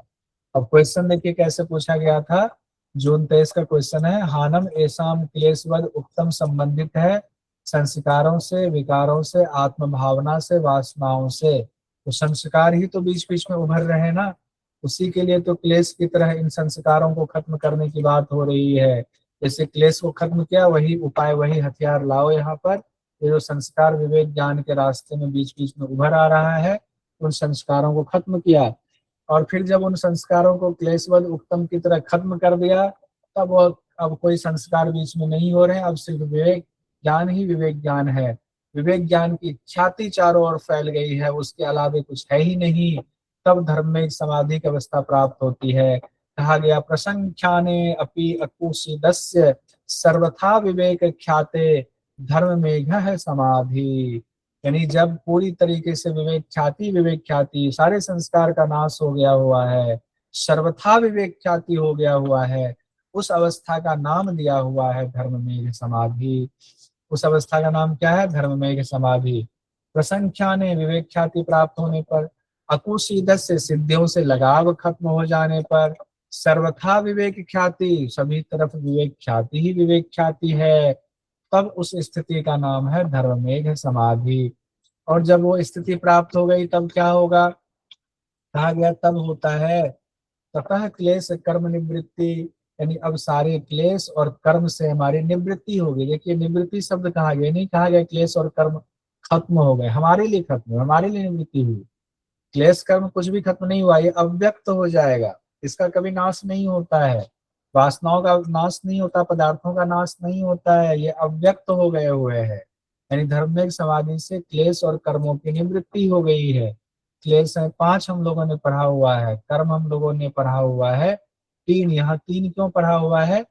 अब क्वेश्चन देखिए कैसे पूछा गया था। जून 23 का क्वेश्चन है, हानम एसाम क्लेशवद उत्तम संबंधित है संस्कारों से, विकारों से, आत्म भावना से, वासनाओं से। तो संस्कार ही तो बीच बीच में उभर रहे हैं ना, उसी के लिए तो क्लेश की तरह इन संस्कारों को खत्म करने की बात हो रही है। जैसे क्लेश को खत्म किया, वही उपाय वही हथियार लाओ यहाँ पर। ये जो संस्कार विवेक ज्ञान के रास्ते में बीच बीच में उभर आ रहा है, उन संस्कारों को खत्म किया। और फिर जब उन संस्कारों को क्लेशवद उत्तम की तरह खत्म कर दिया, तब अब कोई संस्कार बीच में नहीं हो रहे हैं, अब सिर्फ विवेक ज्ञान ही विवेक ज्ञान है। विवेक ज्ञान की ख्याति चारों ओर फैल गई है, उसके अलावा कुछ है ही नहीं। तब धर्म में एक समाधि की अवस्था प्राप्त होती है। कहा गया, प्रसंख्याने अपि अकुशीदस्य सर्वथा विवेक ख्याते धर्म मेघ है समाधि। यानी जब पूरी तरीके से विवेक ख्याति सारे संस्कार का नाश हो गया हुआ है, सर्वथा विवेक ख्याति हो गया हुआ है, उस अवस्था का नाम दिया हुआ है धर्म मेघ समाधि। उस अवस्था का नाम क्या है? धर्म मेघ समाधि। प्रसंख्या ने विवेक ख्याति प्राप्त होने पर, अकुशीदत से सिद्धियों से लगाव खत्म हो जाने पर, सर्वथा विवेक ख्याति सभी तरफ विवेक ख्याति ही विवेक ख्याति है, तब उस स्थिति का नाम है धर्म मेघ समाधि। और जब वो स्थिति प्राप्त हो गई तब क्या होगा? कहा गया तब होता है ततः क्लेश कर्म निवृत्ति। यानी अब सारे क्लेश और कर्म से हमारी निवृत्ति होगी। देखिए निवृत्ति शब्द कहा गया, नहीं कहा गया क्लेश और कर्म खत्म हो गए, हमारे लिए खत्म हुए, हमारे लिए निवृत्ति हुई। क्लेश कर्म कुछ भी खत्म नहीं हुआ, ये अव्यक्त हो जाएगा, इसका कभी नाश नहीं होता है। वासनाओं का नाश नहीं होता, पदार्थों का नाश नहीं होता है, ये अव्यक्त हो गए हुए हैं। यानी धर्मिक समाधि से क्लेश और कर्मों की निवृत्ति हो गई है। क्लेश है 5 हम लोगों ने पढ़ा हुआ है, कर्म हम लोगों ने पढ़ा हुआ है 3। यहाँ 3 क्यों पढ़ा हुआ है?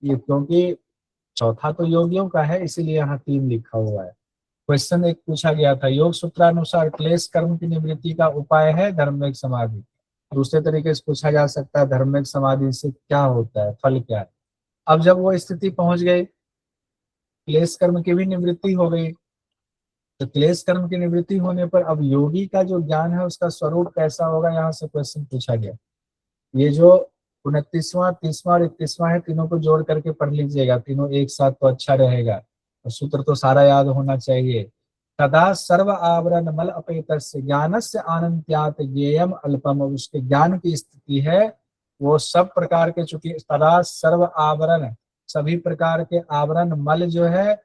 ये क्योंकि चौथा तो योगियों का है, इसीलिए यहाँ 3 लिखा हुआ है। क्वेश्चन एक पूछा गया था, योग सूत्रानुसार क्लेश कर्म की निवृत्ति का उपाय है धर्मिक समाधि। दूसरे तरीके से पूछा जा सकता है, धर्मिक समाधि से क्या होता है, फल क्या है? अब जब वो स्थिति पहुंच गई, क्लेश कर्म की भी निवृत्ति हो गई, तो क्लेश कर्म की निवृत्ति होने पर अब योगी का जो ज्ञान है उसका स्वरूप कैसा होगा, यहाँ से क्वेश्चन पूछा गया। ये जो 29वां 30वां और 31वां है, तीनों को जोड़ करके पढ़ लीजिएगा, तीनों एक साथ तो अच्छा रहेगा, और सूत्र तो सारा याद होना चाहिए। तदा सर्व आवरण मल अपेतस्य ज्ञानस्य आनंत्यात ज्ञेयम अल्पम। उसके ज्ञान की स्थिति है वो सब प्रकार के, चूंकि तदा सर्व आवरण सभी प्रकार के आवरण मल जो है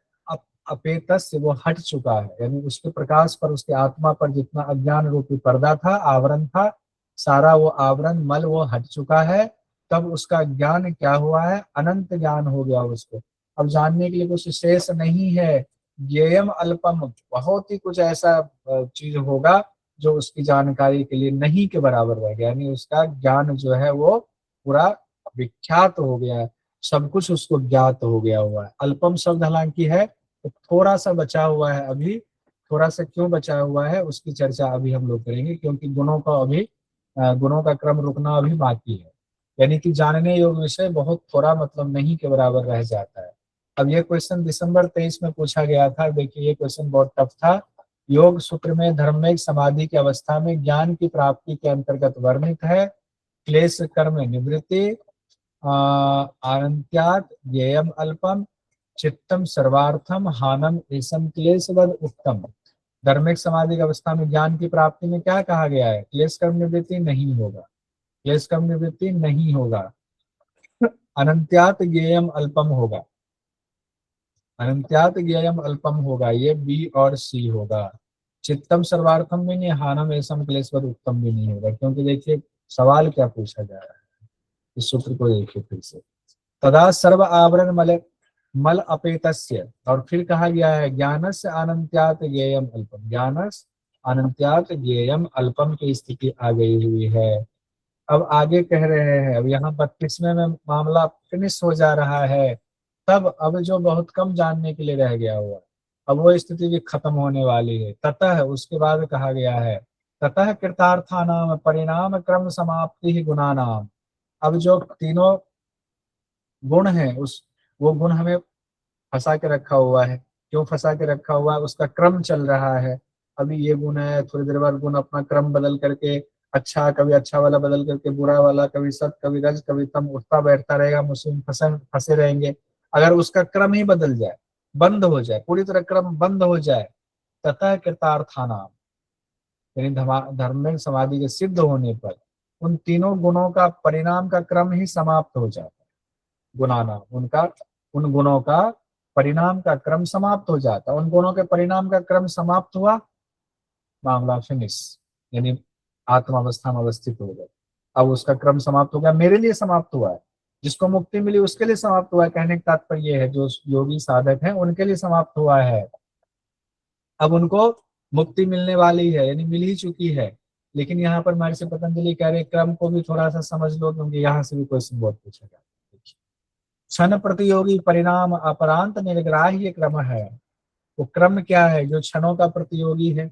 अपेतस्य वो हट चुका है, यानी उसके प्रकाश पर, उसके आत्मा पर जितना अज्ञान रूपी पर्दा था, आवरण था, सारा वो आवरण मल वो हट चुका है। तब उसका ज्ञान क्या हुआ है? अनंत ज्ञान हो गया उसको। अब जानने के लिए कुछ शेष नहीं है। ज्ञेयम अल्पम, बहुत ही कुछ ऐसा चीज होगा जो उसकी जानकारी के लिए नहीं के बराबर रह गया, यानी उसका ज्ञान जो है वो पूरा विख्यात हो गया है, सब कुछ उसको ज्ञात हो गया हुआ है। अल्पम शब्द हालांकि है तो थोड़ा सा बचा हुआ है अभी। थोड़ा सा क्यों बचा हुआ है उसकी चर्चा अभी हम लोग करेंगे, क्योंकि गुणों का अभी गुणों का क्रम रुकना अभी बाकी है। यानी कि जानने योग्य विषय बहुत थोड़ा, मतलब नहीं के बराबर रह जाता है। अब ये क्वेश्चन दिसंबर 23 में पूछा गया था। देखिए ये क्वेश्चन बहुत टफ था। योग सूत्र में धर्मिक समाधि की अवस्था में ज्ञान की प्राप्ति के अंतर्गत वर्णित है क्लेश कर्म निवृत्ति, आनंत्यात ज्ञेयम अल्पम, चित्तम सर्वार्थम, हानम ऐसम क्लेशवद उत्तम। धर्मिक समाधि की अवस्था में ज्ञान की प्राप्ति में क्या कहा गया है? क्लेश कर्म निवृत्ति नहीं होगा, क्लेश कर्म निवृत्ति नहीं होगा, अनंत्यात ज्ञेयम अल्पम होगा, अनंत्यात ज्ञेयम अल्पम होगा, ये बी और सी होगा। चित्तम सर्वार्थम भी नहीं, हानम ऐसम क्लेशवद उत्तम भी नहीं होगा, क्योंकि देखिए सवाल क्या पूछा जा रहा है, इस सूत्र को देखिए फिर से। तदा सर्व आवरण मल मल अपेतस्य, और फिर कहा गया है ज्ञानस्य अनंत्यात ज्ञेयम अल्पम, ज्ञानस अनंत्यात ज्ञेयम अल्पम की स्थिति आ गई हुई है। अब आगे कह रहे हैं, अब यहाँ 32वें में मामला फिनिश हो जा रहा है। तब अब जो बहुत कम जानने के लिए रह गया हुआ, अब वो स्थिति भी खत्म होने वाली है। ततः उसके बाद कहा गया है, ततः कृतार्थानाम परिणाम क्रम समाप्ति ही गुणानाम। अब जो तीनों गुण हैं, उस वो गुण हमें फंसा के रखा हुआ है। क्यों फंसा के रखा हुआ है, उसका क्रम चल रहा है। अभी ये गुण है, थोड़ी देर बाद गुण अपना क्रम बदल करके अच्छा, कभी अच्छा वाला बदल करके बुरा वाला, कभी सत, कभी रज, कभी तम उठता बैठता रहेगा, हम उसमें फंसे फंसे रहेंगे। अगर उसका क्रम ही बदल जाए, बंद हो जाए, पूरी तरह क्रम बंद हो जाए, ततः कृतार्थानाम, यानी धर्म में समाधि के सिद्ध होने पर उन तीनों गुणों का परिणाम का क्रम ही समाप्त हो जाता है। गुणानाम, उनका, उन गुणों का परिणाम का क्रम समाप्त हो जाता है। उन गुणों के परिणाम का क्रम समाप्त हुआ, मामला फिनिश, यानी आत्मावस्था में अवस्थित हो गए। अब उसका क्रम समाप्त हो गया, मेरे लिए समाप्त हुआ है, जिसको मुक्ति मिली उसके लिए समाप्त हुआ है। कहने का तात्पर्य ये है, जो योगी साधक हैं उनके लिए समाप्त हुआ है। अब उनको मुक्ति मिलने वाली है, यानी मिल ही चुकी है। लेकिन यहाँ पर महर्षि पतंजलि कह रहे क्रम को भी थोड़ा सा समझ लो, क्योंकि यहाँ से भी क्वेश्चन बहुत पूछेगा। क्षण प्रतियोगी परिणाम अपरांत निर्ग्राह्य क्रम है। वो क्रम क्या है? जो क्षणों का प्रतियोगी है।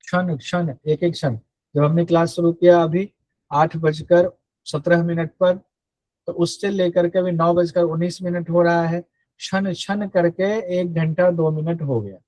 क्षण क्षण, एक एक क्षण। जब हमने क्लास शुरू किया अभी 8:17 पर, तो उससे लेकर के अभी 9:19 हो रहा है। क्षण क्षण करके 1 घंटा 2 मिनट हो गया।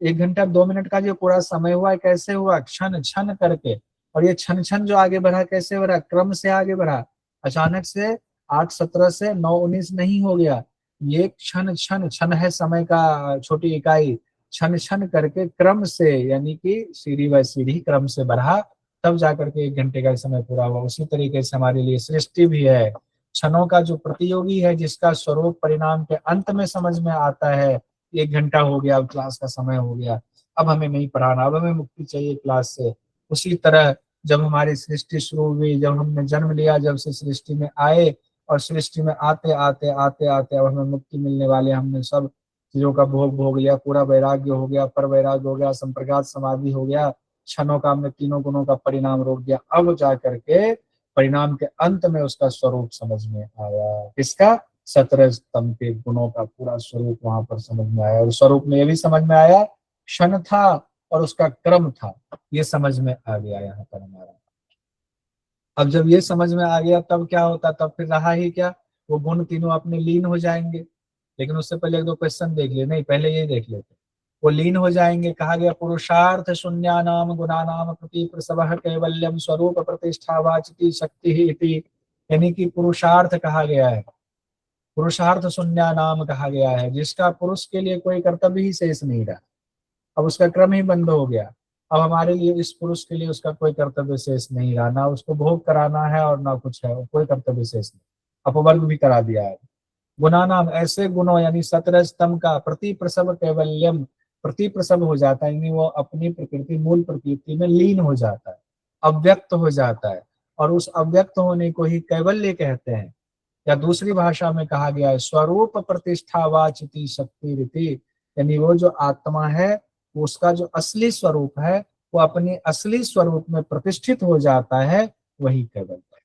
1 घंटा 2 मिनट का जो पूरा समय हुआ है, कैसे हुआ? क्षण क्षण करके। और ये क्षण क्षण जो आगे बढ़ा, कैसे बढ़ा? क्रम से आगे बढ़ा। अचानक से 8:17 से 9:19 नहीं हो गया। ये क्षण क्षण, क्षण है समय का छोटी इकाई, क्षण क्षण करके क्रम से, यानी कि सीढ़ी बाय सीढ़ी क्रम से बढ़ा, तब जाकर के 1 घंटे का समय पूरा हुआ। उसी तरीके से हमारे लिए सृष्टि भी है। क्षणों का जो प्रतियोगी है, जिसका स्वरूप परिणाम के अंत में समझ में आता है। 1 घंटा हो गया, अब क्लास का समय हो गया, अब हमें नहीं पढ़ाना, अब हमें मुक्ति चाहिए क्लास से। उसी तरह जब हमारी सृष्टि शुरू हुई, जब हमने जन्म लिया, जब से सृष्टि में आए, और सृष्टि में आते आते आते आते अब हमें मुक्ति मिलने वाले, हमने सब चीजों का भोग भोग लिया, पूरा वैराग्य हो गया, पर वैराग्य हो गया, संप्रज्ञात समाधि हो गया, क्षणों का हमने तीनों गुणों का परिणाम रोक दिया। अब जा करके परिणाम के अंत में उसका स्वरूप समझ में आया। किसका? 17 स्तंभ के गुणों का पूरा स्वरूप वहां पर समझ में आया। और स्वरूप में यह भी समझ में आया, क्षण था और उसका क्रम था, ये समझ में आ गया यहाँ पर हमारा। अब जब ये समझ में आ गया, तब क्या होता? तब फिर रहा ही क्या? वो गुण तीनों अपने लीन हो जाएंगे। लेकिन उससे पहले 1-2 क्वेश्चन देख लिए, नहीं पहले ये देख लेते। वो लीन हो जाएंगे। कहा गया पुरुषार्थ शून्यानाम गुणानाम प्रति प्रसवः कैवल्यम स्वरूप प्रतिष्ठा वाचिति शक्ति इति, यानी कि पुरुषार्थ कहा गया है, पुरुषार्थ शून्य नाम कहा गया है, जिसका पुरुष के लिए कोई कर्तव्य ही शेष नहीं रहा। अब उसका क्रम ही बंद हो गया। अब हमारे लिए, इस पुरुष के लिए उसका कोई कर्तव्य शेष नहीं रहा, ना उसको भोग कराना है और ना कुछ है, कोई कर्तव्य शेष नहीं, अपवर्ग भी करा दिया है। गुना नाम, ऐसे गुणों, यानी 17 स्तंभ का प्रति प्रसव कैवल्यम, प्रति प्रसव हो जाता है, यानी वो अपनी प्रकृति, मूल प्रकृति में लीन हो जाता है, अव्यक्त हो जाता है। और उस अव्यक्त होने को ही कैवल्य कहते हैं। या दूसरी भाषा में कहा गया है स्वरूप प्रतिष्ठा वाचिति शक्ति रीति, यानी वो जो आत्मा है, उसका जो असली स्वरूप है, वो अपने असली स्वरूप में प्रतिष्ठित हो जाता है, वही कैवल्य है।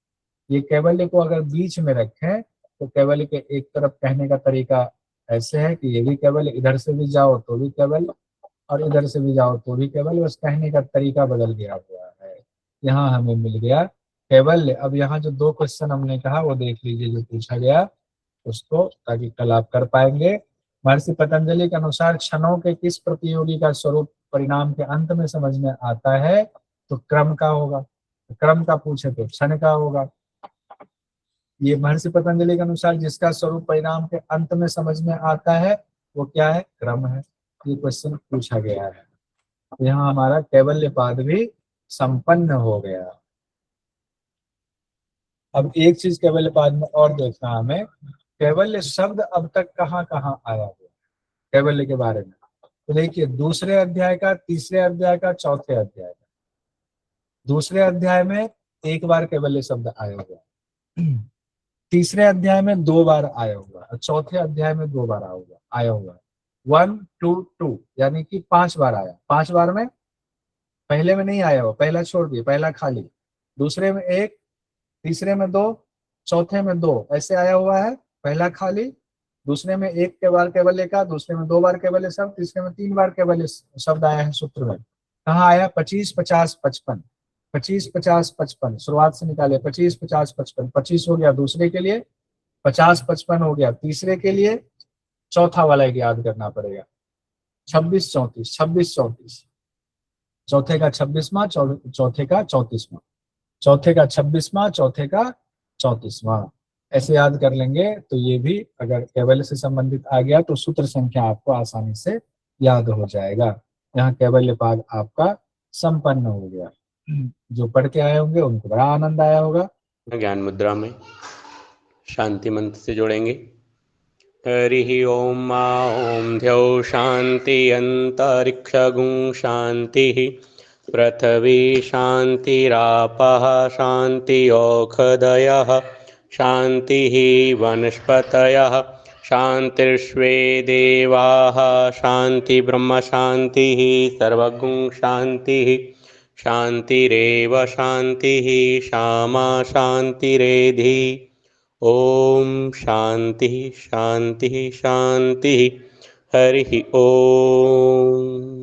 ये कैवल्य को अगर बीच में रखें, तो कैवल्य के एक तरफ कहने का तरीका ऐसे है कि ये भी कैवल्य, इधर से भी जाओ तो भी कैवल्य, और इधर से भी जाओ तो भी कैवल्य, बस कहने का तरीका बदल गया हुआ है। यहाँ हमें मिल गया कैवल्य। अब यहाँ जो 2 क्वेश्चन हमने कहा वो देख लीजिए, जो पूछा गया उसको, ताकि कल आप कर पाएंगे। महर्षि पतंजलि के अनुसार क्षणों के किस प्रतियोगी का स्वरूप परिणाम के अंत में समझ में आता है? तो क्रम का होगा। क्रम का पूछे तो क्षण का होगा। ये महर्षि पतंजलि के अनुसार जिसका स्वरूप परिणाम के अंत में समझ में आता है, वो क्या है? क्रम है। ये क्वेश्चन पूछा गया है। यहाँ हमारा कैवल्य पाद भी संपन्न हो गया। अब एक चीज कैवल्य पाद में और देखना हमें, कैवल्य शब्द अब तक कहाँ कहाँ आया हुआ कैवल्य के बारे में। तो देखिए, दूसरे अध्याय का, तीसरे अध्याय का, चौथे अध्याय का। दूसरे अध्याय में 1 बार कैवल्य शब्द आया हुआ, तीसरे अध्याय में 2 बार आया हुआ, और चौथे अध्याय में 2 बार आया हुआ 1 2 2, यानी कि 5 बार आया। 5 बार में पहले में नहीं आया हुआ, पहला छोड़ दिए, पहला खाली, दूसरे में 1, तीसरे में 2, चौथे में 2, ऐसे आया हुआ है। पहला खाली, दूसरे में 1 के बार कैवल्य का, दूसरे में 2 बार कैवल्य शब्द, तीसरे में 3 बार कैवल्य शब्द आया है सूत्र में। कहाँ आया? 25 50 55, 25 50 55, शुरुआत से निकाले। 25 50 55, 25 हो गया दूसरे के लिए, 50 55 हो गया तीसरे के लिए, चौथा वाला एक याद करना पड़ेगा। 26 34 26 34, चौथे का 26वां, चौथे का 34वां, चौथे का 26वां, चौथे का 34वां, ऐसे याद कर लेंगे। तो ये भी अगर कैवल्य से संबंधित आ गया तो सूत्र संख्या आपको आसानी से याद हो जाएगा। यहाँ कैवल्य पाद आपका संपन्न हो गया। जो पढ़ के आए होंगे उनको बड़ा आनंद आया होगा। ज्ञान मुद्रा में शांति मंत्र से जोड़ेंगे। हरि ओम मा ओम द्यौ शांति अंतरिक्षगुं शांति पृथ्वी शांतिरापः शांति औषधयः शांति वनस्पतयः शांतिर्श्वे देवाः शांति ब्रह्म शांति सर्वगुं शांति शांतिरेव शांति श्यामा शांतिरेधि। ओम शांति शांति शांति। हरि ओम।